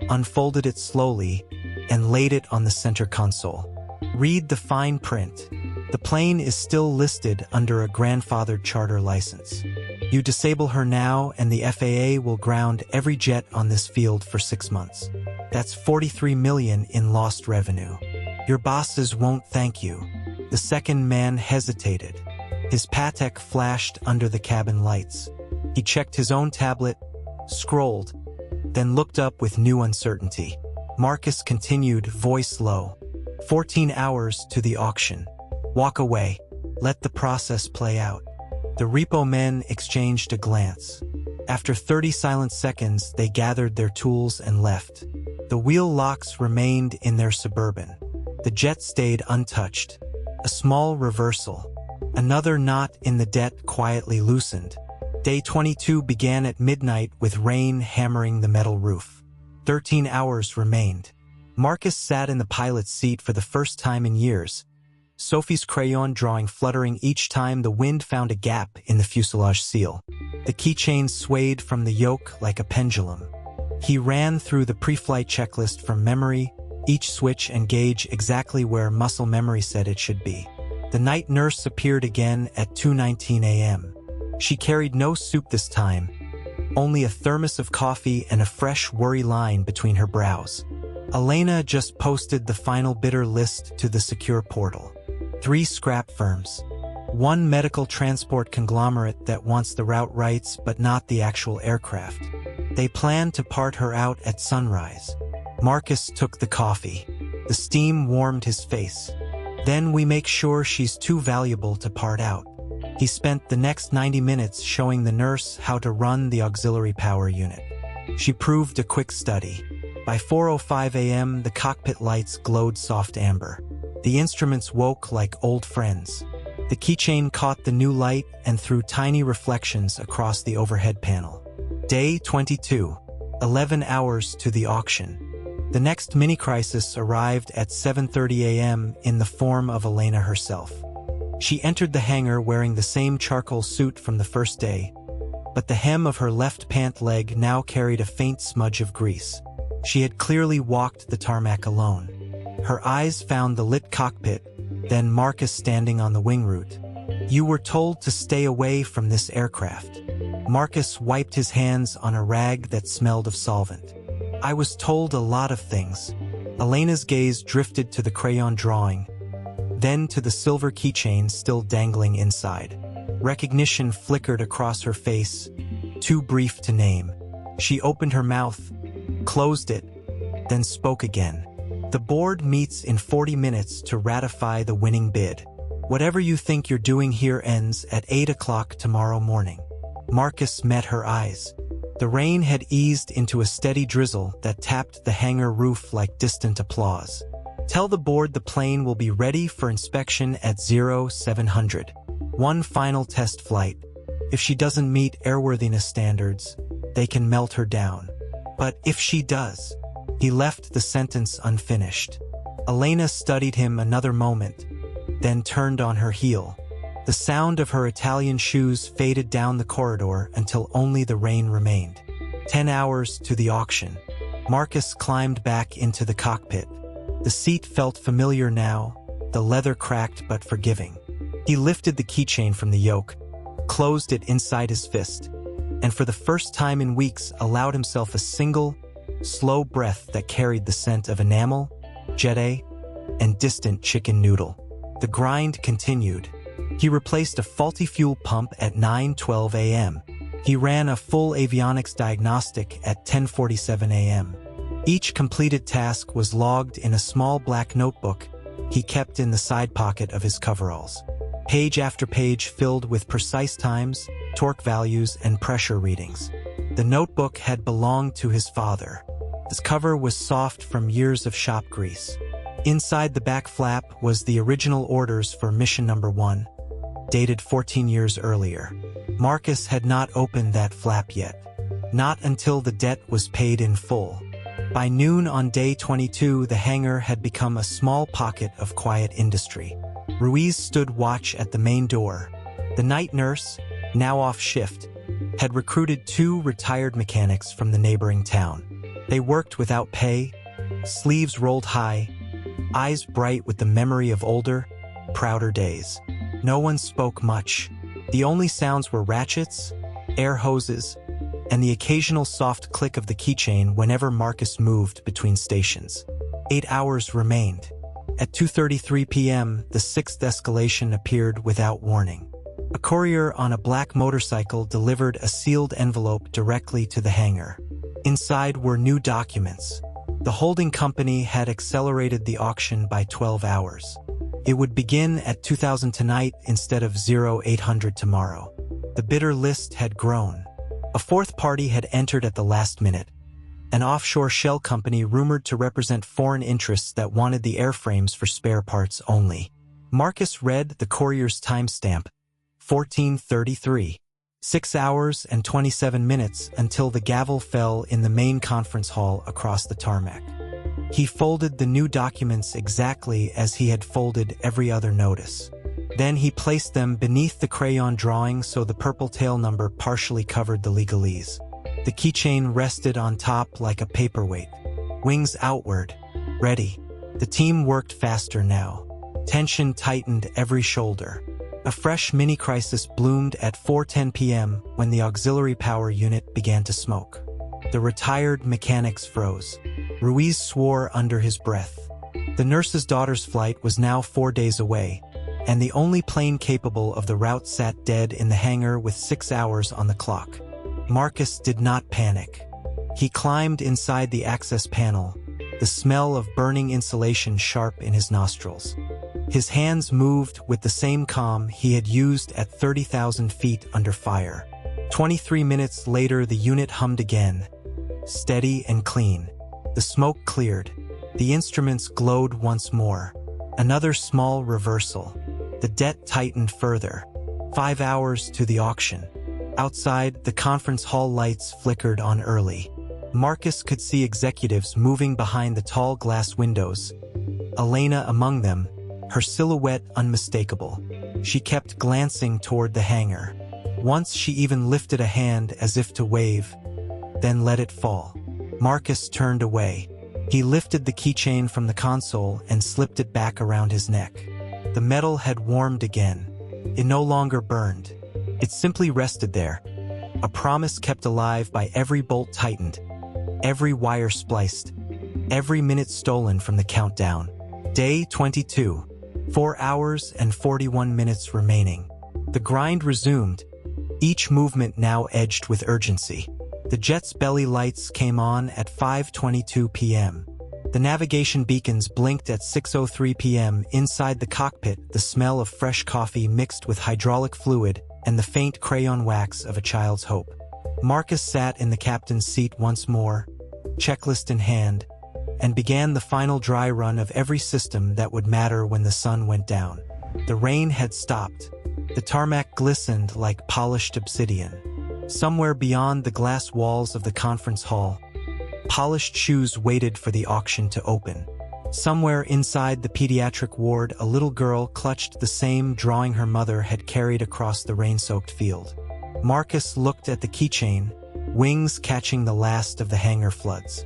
S1: unfolded it slowly, and laid it on the center console. "Read the fine print. The plane is still listed under a grandfathered charter license. You disable her now and the FAA will ground every jet on this field for 6 months. That's $43 million in lost revenue. Your bosses won't thank you." The second man hesitated. His Patek flashed under the cabin lights. He checked his own tablet, scrolled, then looked up with new uncertainty. Marcus continued, voice low. 14 hours to the auction. Walk away. Let the process play out. The repo men exchanged a glance. After 30 silent seconds, they gathered their tools and left. The wheel locks remained in their Suburban. The jet stayed untouched. A small reversal. Another knot in the debt quietly loosened. Day 22 began at midnight with rain hammering the metal roof. 13 hours remained. Marcus sat in the pilot's seat for the first time in years, Sophie's crayon drawing fluttering each time the wind found a gap in the fuselage seal. The keychain swayed from the yoke like a pendulum. He ran through the pre-flight checklist from memory, each switch and gauge exactly where muscle memory said it should be. The night nurse appeared again at 2:19 a.m. She carried no soup this time, only a thermos of coffee and a fresh worry line between her brows. Elena just posted the final bidder list to the secure portal. 3 scrap firms. 1 medical transport conglomerate that wants the route rights but not the actual aircraft. They plan to part her out at sunrise. Marcus took the coffee. The steam warmed his face. Then we make sure she's too valuable to part out. He spent the next 90 minutes showing the nurse how to run the auxiliary power unit. She proved a quick study. By 4:05 a.m., the cockpit lights glowed soft amber. The instruments woke like old friends. The keychain caught the new light and threw tiny reflections across the overhead panel. Day 22. 11 hours to the auction. The next mini-crisis arrived at 7:30 a.m. in the form of Elena herself. She entered the hangar wearing the same charcoal suit from the first day, but the hem of her left pant leg now carried a faint smudge of grease. She had clearly walked the tarmac alone. Her eyes found the lit cockpit, then Marcus standing on the wing root. "You were told to stay away from this aircraft." Marcus wiped his hands on a rag that smelled of solvent. "I was told a lot of things." Elena's gaze drifted to the crayon drawing, then to the silver keychain still dangling inside. Recognition flickered across her face, too brief to name. She opened her mouth, closed it, then spoke again. The board meets in 40 minutes to ratify the winning bid. Whatever you think you're doing here ends at 8 o'clock tomorrow morning. Marcus met her eyes. The rain had eased into a steady drizzle that tapped the hangar roof like distant applause. Tell the board the plane will be ready for inspection at 0700. One final test flight. If she doesn't meet airworthiness standards, they can melt her down. But if she does, he left the sentence unfinished. Elena studied him another moment, then turned on her heel. The sound of her Italian shoes faded down the corridor until only the rain remained. 10 hours to the auction. Marcus climbed back into the cockpit. The seat felt familiar now, the leather cracked but forgiving. He lifted the keychain from the yoke, closed it inside his fist, and for the first time in weeks allowed himself a single, slow breath that carried the scent of enamel, Jedi, and distant chicken noodle. The grind continued. He replaced a faulty fuel pump at 9:12 a.m. He ran a full avionics diagnostic at 10:47 a.m. Each completed task was logged in a small black notebook he kept in the side pocket of his coveralls. Page after page filled with precise times, torque values, and pressure readings. The notebook had belonged to his father. Its cover was soft from years of shop grease. Inside the back flap was the original orders for mission number 1, dated 14 years earlier. Marcus had not opened that flap yet. Not until the debt was paid in full. By noon on day 22, the hangar had become a small pocket of quiet industry. Ruiz stood watch at the main door. The night nurse, now off shift, had recruited 2 retired mechanics from the neighboring town. They worked without pay, sleeves rolled high, eyes bright with the memory of older, prouder days. No one spoke much. The only sounds were ratchets, air hoses, and the occasional soft click of the keychain whenever Marcus moved between stations. 8 hours remained. At 2:33 p.m., the 6th escalation appeared without warning. A courier on a black motorcycle delivered a sealed envelope directly to the hangar. Inside were new documents. The holding company had accelerated the auction by 12 hours. It would begin at 2,000 tonight instead of 0800 tomorrow. The bidder list had grown. A 4th party had entered at the last minute. An offshore shell company rumored to represent foreign interests that wanted the airframes for spare parts only. Marcus read the courier's timestamp, 14:33. 6 hours and 27 minutes until the gavel fell in the main conference hall across the tarmac. He folded the new documents exactly as he had folded every other notice. Then he placed them beneath the crayon drawing so the purple tail number partially covered the legalese. The keychain rested on top like a paperweight. Wings outward. Ready. The team worked faster now. Tension tightened every shoulder. A fresh mini-crisis bloomed at 4:10 p.m. when the auxiliary power unit began to smoke. The retired mechanics froze. Ruiz swore under his breath. The nurse's daughter's flight was now 4 days away, and the only plane capable of the route sat dead in the hangar with 6 hours on the clock. Marcus did not panic. He climbed inside the access panel, the smell of burning insulation sharp in his nostrils. His hands moved with the same calm he had used at 30,000 feet under fire. 23 minutes later, the unit hummed again, steady and clean. The smoke cleared. The instruments glowed once more. Another small reversal. The debt tightened further. 5 hours to the auction. Outside, the conference hall lights flickered on early. Marcus could see executives moving behind the tall glass windows, Elena among them, her silhouette unmistakable. She kept glancing toward the hangar. Once she even lifted a hand as if to wave, then let it fall. Marcus turned away. He lifted the keychain from the console and slipped it back around his neck. The metal had warmed again. It no longer burned. It simply rested there, a promise kept alive by every bolt tightened, every wire spliced, every minute stolen from the countdown. Day 22, 4 hours and 41 minutes remaining. The grind resumed, each movement now edged with urgency. The jet's belly lights came on at 5:22 p.m. The navigation beacons blinked at 6:03 p.m. Inside the cockpit, the smell of fresh coffee mixed with hydraulic fluid and the faint crayon wax of a child's hope. Marcus sat in the captain's seat once more, checklist in hand, and began the final dry run of every system that would matter when the sun went down. The rain had stopped. The tarmac glistened like polished obsidian. Somewhere beyond the glass walls of the conference hall, polished shoes waited for the auction to open. Somewhere inside the pediatric ward, a little girl clutched the same drawing her mother had carried across the rain-soaked field. Marcus looked at the keychain, wings catching the last of the hangar floods.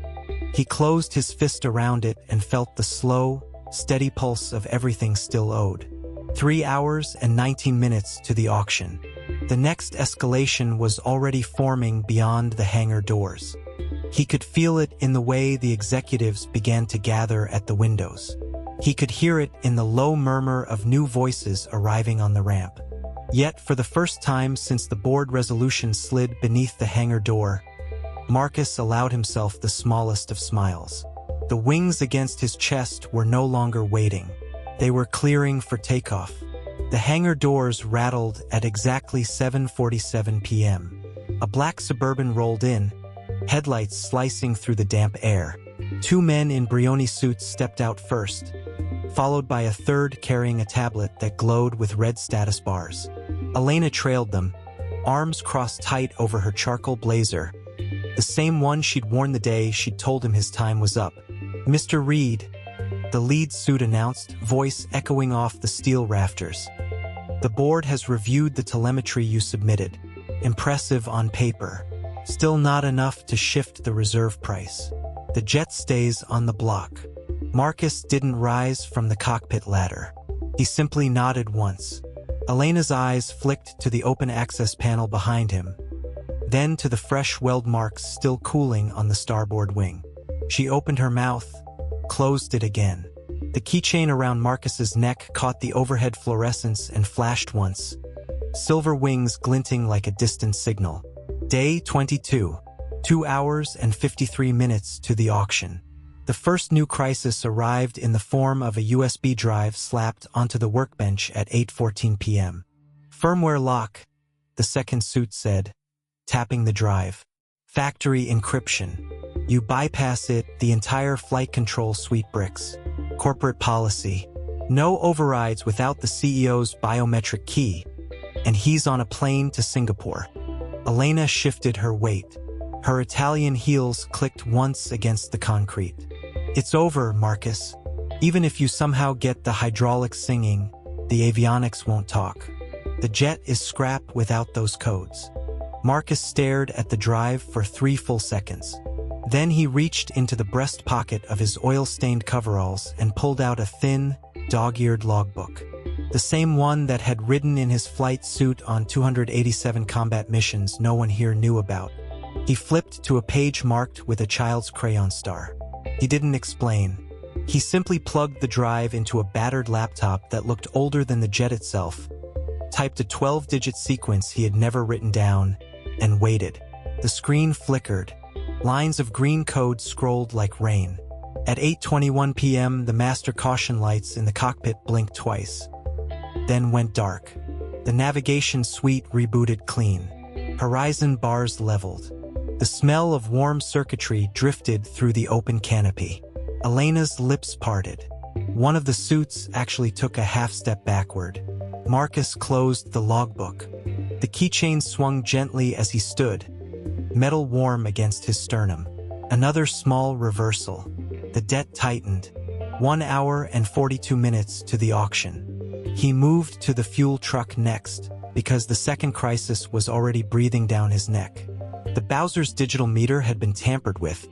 S1: He closed his fist around it and felt the slow, steady pulse of everything still owed. 3 hours and 19 minutes to the auction. The next escalation was already forming beyond the hangar doors. He could feel it in the way the executives began to gather at the windows. He could hear it in the low murmur of new voices arriving on the ramp. Yet, for the first time since the board resolution slid beneath the hangar door, Marcus allowed himself the smallest of smiles. The wings against his chest were no longer waiting. They were clearing for takeoff. The hangar doors rattled at exactly 7:47 p.m. A black Suburban rolled in, headlights slicing through the damp air. 2 men in Brioni suits stepped out first, followed by a third carrying a tablet that glowed with red status bars. Elena trailed them, arms crossed tight over her charcoal blazer, the same one she'd worn the day she'd told him his time was up. "Mr. Reed," the lead suit announced, voice echoing off the steel rafters. "The board has reviewed the telemetry you submitted. Impressive on paper. Still not enough to shift the reserve price. The jet stays on the block." Marcus didn't rise from the cockpit ladder. He simply nodded once. Elena's eyes flicked to the open access panel behind him, then to the fresh weld marks still cooling on the starboard wing. She opened her mouth, closed it again. The keychain around Marcus's neck caught the overhead fluorescence and flashed once, silver wings glinting like a distant signal. Day 22, 2 hours and 53 minutes to the auction. The first new crisis arrived in the form of a USB drive slapped onto the workbench at 8:14 p.m. "Firmware lock," the second suit said, tapping the drive. "Factory encryption. You bypass it, the entire flight control suite bricks. Corporate policy. No overrides without the CEO's biometric key. And he's on a plane to Singapore." Elena shifted her weight. Her Italian heels clicked once against the concrete. "It's over, Marcus. Even if you somehow get the hydraulics singing, the avionics won't talk. The jet is scrap without those codes." Marcus stared at the drive for 3 full seconds. Then he reached into the breast pocket of his oil-stained coveralls and pulled out a thin, dog-eared logbook. The same one that had ridden in his flight suit on 287 combat missions no one here knew about. He flipped to a page marked with a child's crayon star. He didn't explain. He simply plugged the drive into a battered laptop that looked older than the jet itself, typed a 12-digit sequence he had never written down, and waited. The screen flickered. Lines of green code scrolled like rain. At 8:21 p.m., the master caution lights in the cockpit blinked twice, then went dark. The navigation suite rebooted clean. Horizon bars leveled. The smell of warm circuitry drifted through the open canopy. Elena's lips parted. One of the suits actually took a half-step backward. Marcus closed the logbook. The keychain swung gently as he stood, metal warm against his sternum. Another small reversal. The debt tightened. 1 hour and 42 minutes to the auction. He moved to the fuel truck next, because the second crisis was already breathing down his neck. The Bowser's digital meter had been tampered with.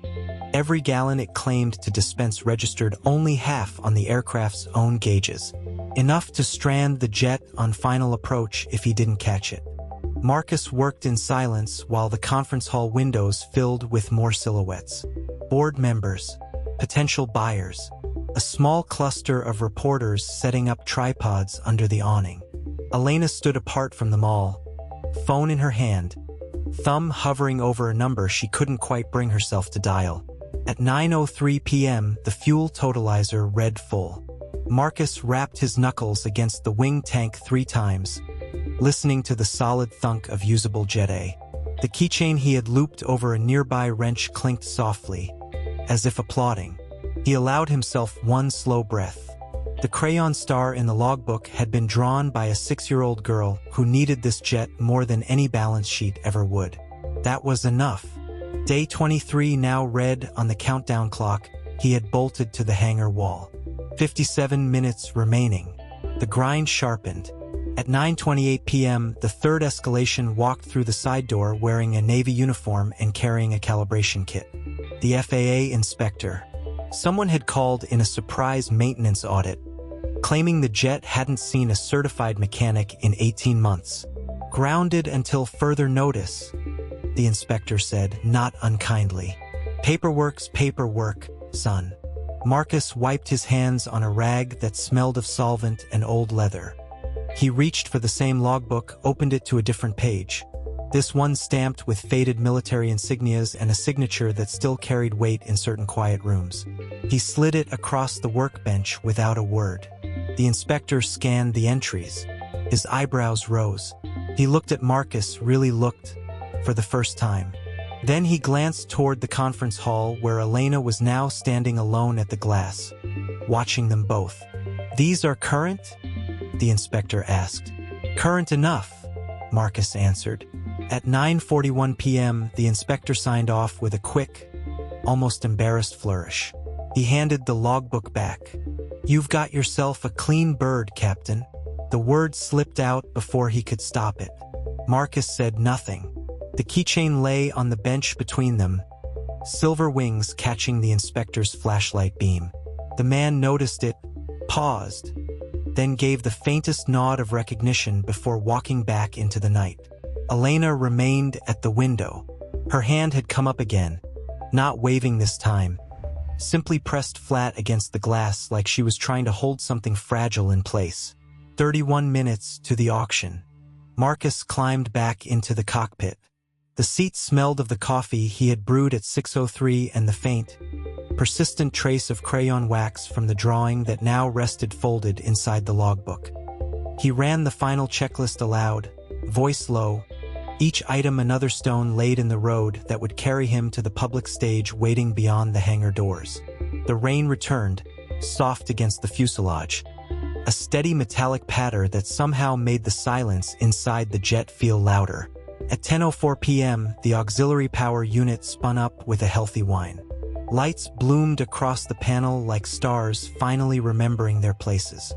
S1: Every gallon it claimed to dispense registered only half on the aircraft's own gauges. Enough to strand the jet on final approach if he didn't catch it. Marcus worked in silence while the conference hall windows filled with more silhouettes. Board members, potential buyers, a small cluster of reporters setting up tripods under the awning. Elena stood apart from them all, phone in her hand, thumb hovering over a number she couldn't quite bring herself to dial. At 9:03 p.m., the fuel totalizer read full. Marcus rapped his knuckles against the wing tank 3 times, listening to the solid thunk of usable Jet A. The keychain he had looped over a nearby wrench clinked softly, as if applauding. He allowed himself one slow breath. The crayon star in the logbook had been drawn by a 6-year-old girl who needed this jet more than any balance sheet ever would. That was enough. Day 23 now read on the countdown clock he had bolted to the hangar wall. 57 minutes remaining. The grind sharpened. At 9:28 p.m., the third escalation walked through the side door wearing a Navy uniform and carrying a calibration kit. The FAA inspector. Someone had called in a surprise maintenance audit, claiming the jet hadn't seen a certified mechanic in 18 months. Grounded until further notice, the inspector said, not unkindly. Paperwork's paperwork, son. Marcus wiped his hands on a rag that smelled of solvent and old leather. He reached for the same logbook, opened it to a different page. This one stamped with faded military insignias and a signature that still carried weight in certain quiet rooms. He slid it across the workbench without a word. The inspector scanned the entries. His eyebrows rose. He looked at Marcus, really looked, for the first time. Then he glanced toward the conference hall where Elena was now standing alone at the glass, watching them both. "These are current?" the inspector asked. "Current enough," Marcus answered. At 9:41 p.m., the inspector signed off with a quick, almost embarrassed flourish. He handed the logbook back. "You've got yourself a clean bird, Captain." The word slipped out before he could stop it. Marcus said nothing. The keychain lay on the bench between them, silver wings catching the inspector's flashlight beam. The man noticed it, paused, then gave the faintest nod of recognition before walking back into the night. Elena remained at the window. Her hand had come up again, not waving this time, simply pressed flat against the glass like she was trying to hold something fragile in place. 31 minutes to the auction. Marcus climbed back into the cockpit. The seat smelled of the coffee he had brewed at 6:03 and the faint, persistent trace of crayon wax from the drawing that now rested folded inside the logbook. He ran the final checklist aloud, voice low, each item another stone laid in the road that would carry him to the public stage waiting beyond the hangar doors. The rain returned, soft against the fuselage, a steady metallic patter that somehow made the silence inside the jet feel louder. At 10:04 p.m., the auxiliary power unit spun up with a healthy whine. Lights bloomed across the panel like stars finally remembering their places.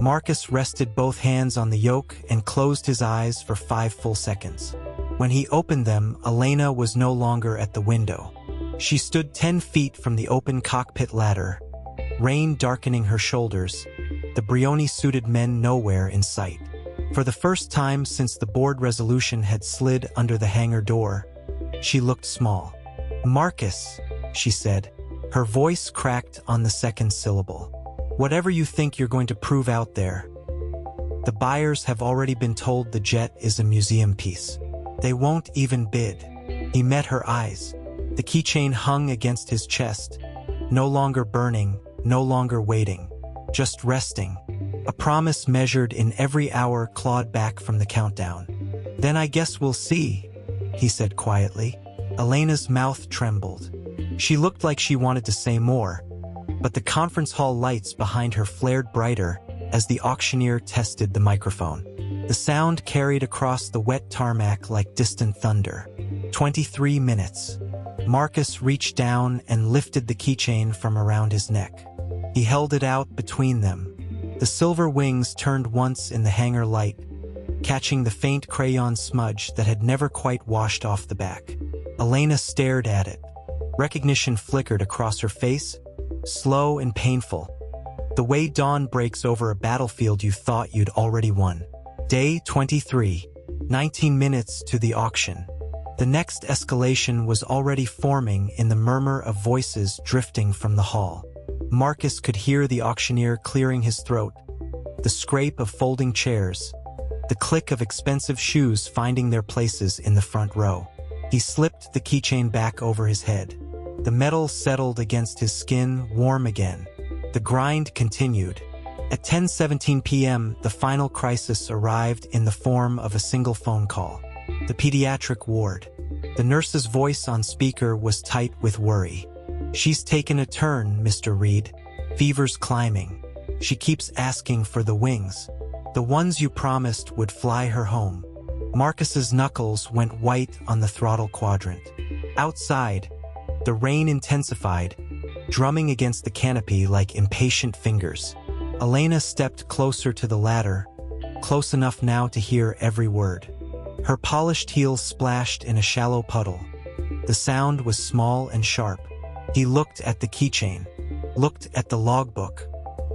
S1: Marcus rested both hands on the yoke and closed his eyes for 5 full seconds. When he opened them, Elena was no longer at the window. She stood 10 feet from the open cockpit ladder, rain darkening her shoulders, the Brioni-suited men nowhere in sight. For the first time since the board resolution had slid under the hangar door, she looked small. "Marcus," she said, her voice cracked on the second syllable. "Whatever you think you're going to prove out there, the buyers have already been told the jet is a museum piece. They won't even bid." He met her eyes. The keychain hung against his chest, no longer burning, no longer waiting, just resting. A promise measured in every hour clawed back from the countdown. "Then I guess we'll see," he said quietly. Elena's mouth trembled. She looked like she wanted to say more, but the conference hall lights behind her flared brighter as the auctioneer tested the microphone. The sound carried across the wet tarmac like distant thunder. 23 minutes. Marcus reached down and lifted the keychain from around his neck. He held it out between them. The silver wings turned once in the hangar light, catching the faint crayon smudge that had never quite washed off the back. Elena stared at it. Recognition flickered across her face, slow and painful, the way dawn breaks over a battlefield you thought you'd already won. Day 23, 19 minutes to the auction. The next escalation was already forming in the murmur of voices drifting from the hall. Marcus could hear the auctioneer clearing his throat, the scrape of folding chairs, the click of expensive shoes finding their places in the front row. He slipped the keychain back over his head. The metal settled against his skin, warm again. The grind continued. At 10:17 p.m., the final crisis arrived in the form of a single phone call. The pediatric ward. The nurse's voice on speaker was tight with worry. "She's taken a turn, Mr. Reed. Fever's climbing. She keeps asking for the wings. The ones you promised would fly her home." Marcus's knuckles went white on the throttle quadrant. Outside, the rain intensified, drumming against the canopy like impatient fingers. Elena stepped closer to the ladder, close enough now to hear every word. Her polished heels splashed in a shallow puddle. The sound was small and sharp. He looked at the keychain, looked at the logbook,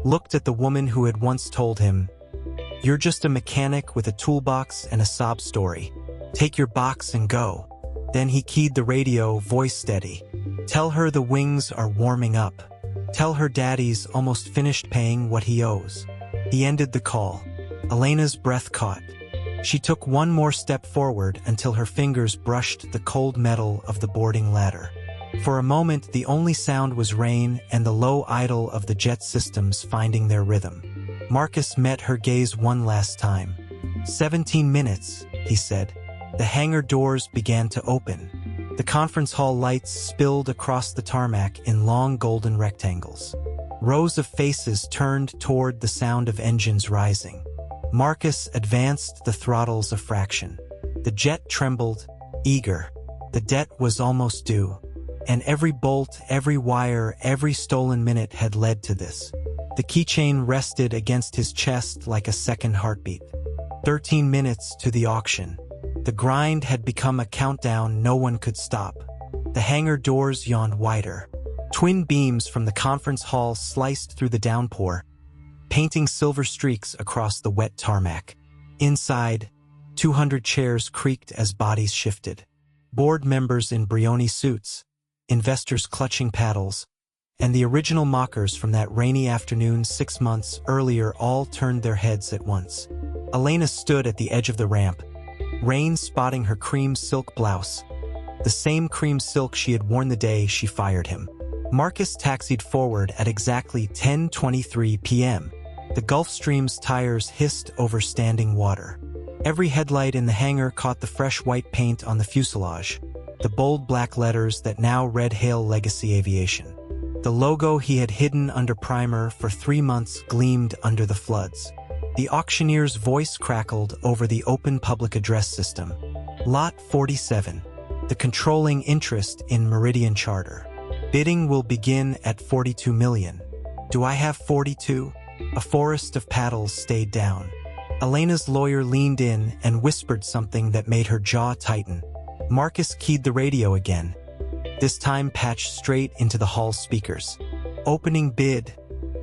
S1: looked at the woman who had once told him, "You're just a mechanic with a toolbox and a sob story. Take your box and go." Then he keyed the radio, voice steady. "Tell her the wings are warming up. Tell her daddy's almost finished paying what he owes." He ended the call. Elena's breath caught. She took one more step forward until her fingers brushed the cold metal of the boarding ladder. For a moment, the only sound was rain and the low idle of the jet systems finding their rhythm. Marcus met her gaze one last time. 17 minutes, he said. The hangar doors began to open. The conference hall lights spilled across the tarmac in long golden rectangles. Rows of faces turned toward the sound of engines rising. Marcus advanced the throttles a fraction. The jet trembled, eager. The debt was almost due. And every bolt, every wire, every stolen minute had led to this. The keychain rested against his chest like a second heartbeat. 13 minutes to the auction. The grind had become a countdown no one could stop. The hangar doors yawned wider. Twin beams from the conference hall sliced through the downpour, painting silver streaks across the wet tarmac. Inside, 200 chairs creaked as bodies shifted. Board members in Brioni suits, investors clutching paddles, and the original mockers from that rainy afternoon 6 months earlier all turned their heads at once. Elena stood at the edge of the ramp, rain spotting her cream silk blouse, the same cream silk she had worn the day she fired him. Marcus taxied forward at exactly 10:23 p.m. The Gulfstream's tires hissed over standing water. Every headlight in the hangar caught the fresh white paint on the fuselage, the bold black letters that now read Hail Legacy Aviation. The logo he had hidden under primer for 3 months gleamed under the floods. The auctioneer's voice crackled over the open public address system. Lot 47, the controlling interest in Meridian Charter. Bidding will begin at 42 million. Do I have 42? A forest of paddles stayed down. Elena's lawyer leaned in and whispered something that made her jaw tighten. Marcus keyed the radio again, this time patched straight into the hall's speakers. Opening bid,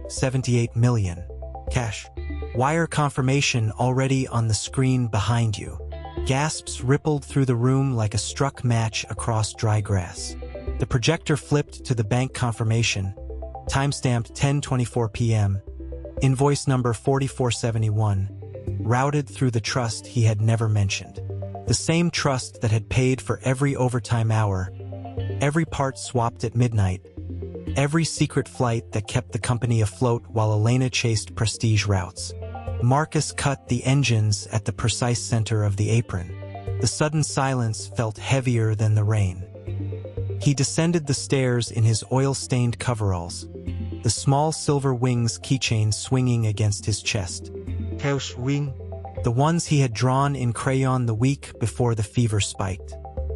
S1: 78 million. Cash. Wire confirmation already on the screen behind you. Gasps rippled through the room like a struck match across dry grass. The projector flipped to the bank confirmation, timestamped 10:24 p.m., invoice number 4471, routed through the trust he had never mentioned. The same trust that had paid for every overtime hour, every part swapped at midnight, every secret flight that kept the company afloat while Elena chased prestige routes. Marcus cut the engines at the precise center of the apron. The sudden silence felt heavier than the rain. He descended the stairs in his oil-stained coveralls, the small silver wings keychain swinging against his chest. House wing. The ones he had drawn in crayon the week before the fever spiked.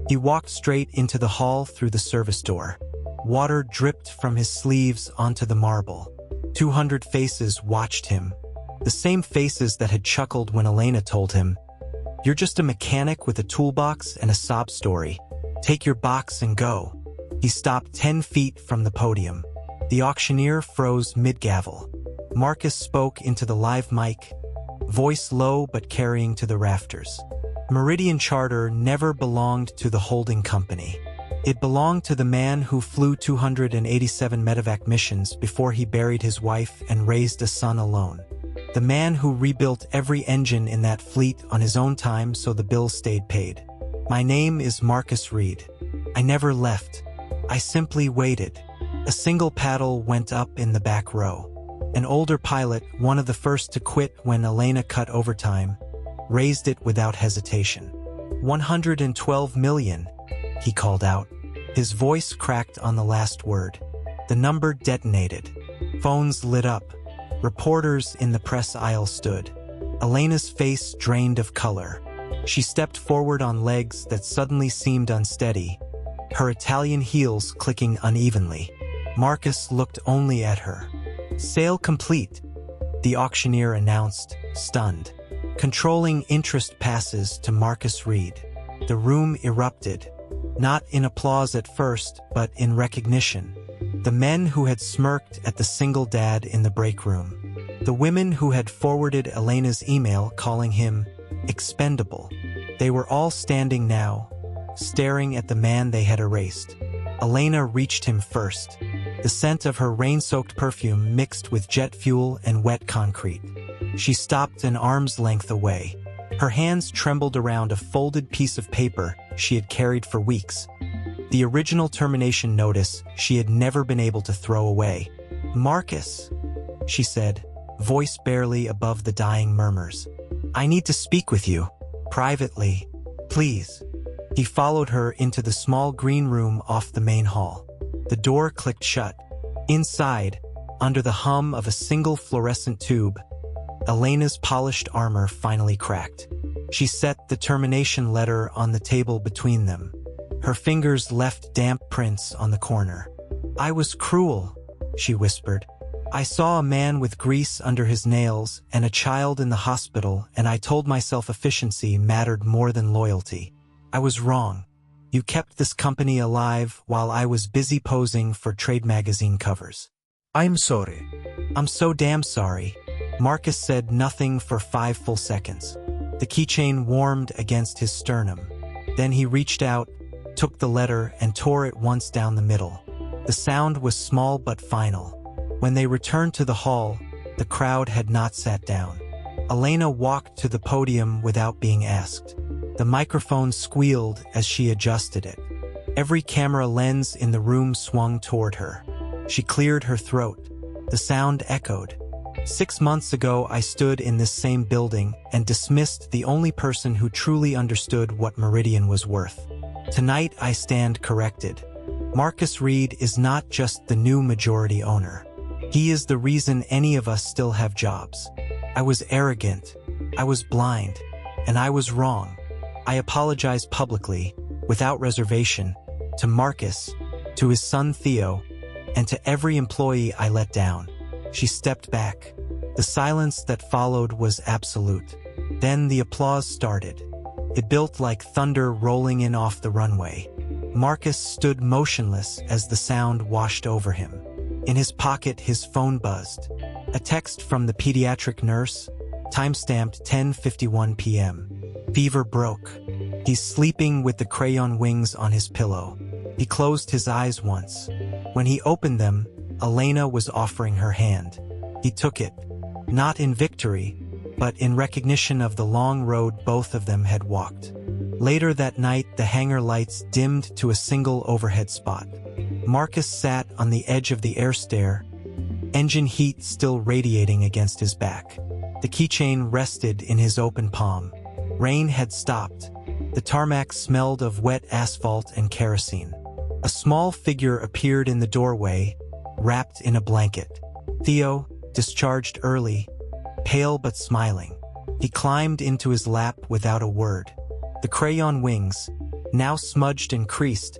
S1: He walked straight into the hall through the service door. Water dripped from his sleeves onto the marble. 200 faces watched him. The same faces that had chuckled when Elena told him, "You're just a mechanic with a toolbox and a sob story. Take your box and go." He stopped 10 feet from the podium. The auctioneer froze mid-gavel. Marcus spoke into the live mic, voice low but carrying to the rafters. Meridian Charter never belonged to the holding company. It belonged to the man who flew 287 medevac missions before he buried his wife and raised a son alone. The man who rebuilt every engine in that fleet on his own time so the bills stayed paid. My name is Marcus Reed. I never left. I simply waited. A single paddle went up in the back row. An older pilot, one of the first to quit when Elena cut overtime, raised it without hesitation. 112 million, he called out. His voice cracked on the last word. The number detonated. Phones lit up. Reporters in the press aisle stood. Elena's face drained of color. She stepped forward on legs that suddenly seemed unsteady, her Italian heels clicking unevenly. Marcus looked only at her. Sale complete, the auctioneer announced, stunned. Controlling interest passes to Marcus Reed. The room erupted, not in applause at first, but in recognition. The men who had smirked at the single dad in the break room. The women who had forwarded Elena's email calling him expendable. They were all standing now, staring at the man they had erased. Elena reached him first. The scent of her rain-soaked perfume mixed with jet fuel and wet concrete. She stopped an arm's length away. Her hands trembled around a folded piece of paper she had carried for weeks. The original termination notice she had never been able to throw away. "Marcus," she said, voice barely above the dying murmurs. "I need to speak with you. Privately. Please." He followed her into the small green room off the main hall. The door clicked shut. Inside, under the hum of a single fluorescent tube, Elena's polished armor finally cracked. She set the termination letter on the table between them. Her fingers left damp prints on the corner. "I was cruel," she whispered. "I saw a man with grease under his nails and a child in the hospital, and I told myself efficiency mattered more than loyalty. I was wrong. You kept this company alive while I was busy posing for trade magazine covers."
S2: "I'm sorry."
S1: "I'm so damn sorry." Marcus said nothing for 5 full seconds. The keychain warmed against his sternum. Then he reached out, took the letter, and tore it once down the middle. The sound was small but final. When they returned to the hall, the crowd had not sat down. Elena walked to the podium without being asked. The microphone squealed as she adjusted it. Every camera lens in the room swung toward her. She cleared her throat. The sound echoed. "6 months ago, I stood in this same building and dismissed the only person who truly understood what Meridian was worth. Tonight, I stand corrected. Marcus Reed is not just the new majority owner. He is the reason any of us still have jobs. I was arrogant, I was blind, and I was wrong. I apologize publicly, without reservation, to Marcus, to his son Theo, and to every employee I let down." She stepped back. The silence that followed was absolute. Then the applause started. It built like thunder rolling in off the runway. Marcus stood motionless as the sound washed over him. In his pocket, his phone buzzed. A text from the pediatric nurse, timestamped 10:51 p.m. Fever broke. He's sleeping with the crayon wings on his pillow. He closed his eyes once. When he opened them, Elena was offering her hand. He took it, not in victory, but in recognition of the long road both of them had walked. Later that night, the hangar lights dimmed to a single overhead spot. Marcus sat on the edge of the air stair, engine heat still radiating against his back. The keychain rested in his open palm. Rain had stopped. The tarmac smelled of wet asphalt and kerosene. A small figure appeared in the doorway, wrapped in a blanket. Theo, discharged early, pale but smiling. He climbed into his lap without a word. The crayon wings, now smudged and creased,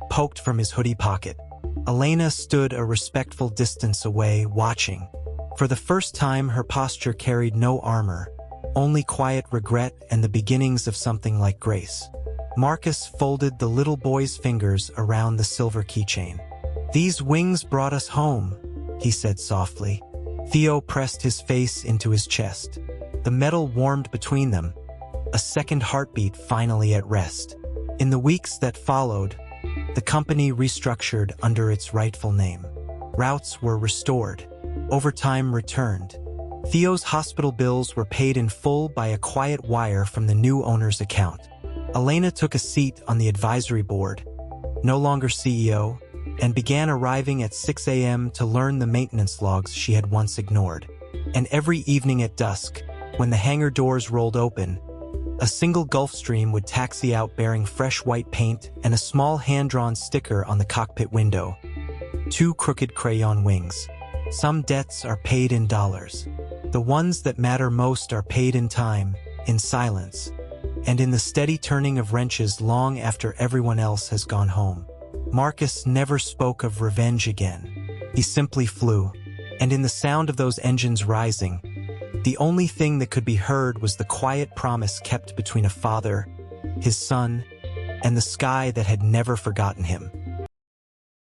S1: poked from his hoodie pocket. Elena stood a respectful distance away, watching. For the first time, her posture carried no armor, only quiet regret and the beginnings of something like grace. Marcus folded the little boy's fingers around the silver keychain. "These wings brought us home," he said softly. Theo pressed his face into his chest. The metal warmed between them, a second heartbeat finally at rest. In the weeks that followed, the company restructured under its rightful name. Routes were restored. Overtime returned. Theo's hospital bills were paid in full by a quiet wire from the new owner's account. Elena took a seat on the advisory board, no longer CEO, and began arriving at 6 a.m. to learn the maintenance logs she had once ignored. And every evening at dusk, when the hangar doors rolled open, a single Gulfstream would taxi out bearing fresh white paint and a small hand-drawn sticker on the cockpit window. 2 crooked crayon wings. Some debts are paid in dollars. The ones that matter most are paid in time, in silence, and in the steady turning of wrenches long after everyone else has gone home. Marcus never spoke of revenge again. He simply flew, and in the sound of those engines rising, the only thing that could be heard was the quiet promise kept between a father, his son, and the sky that had never forgotten him.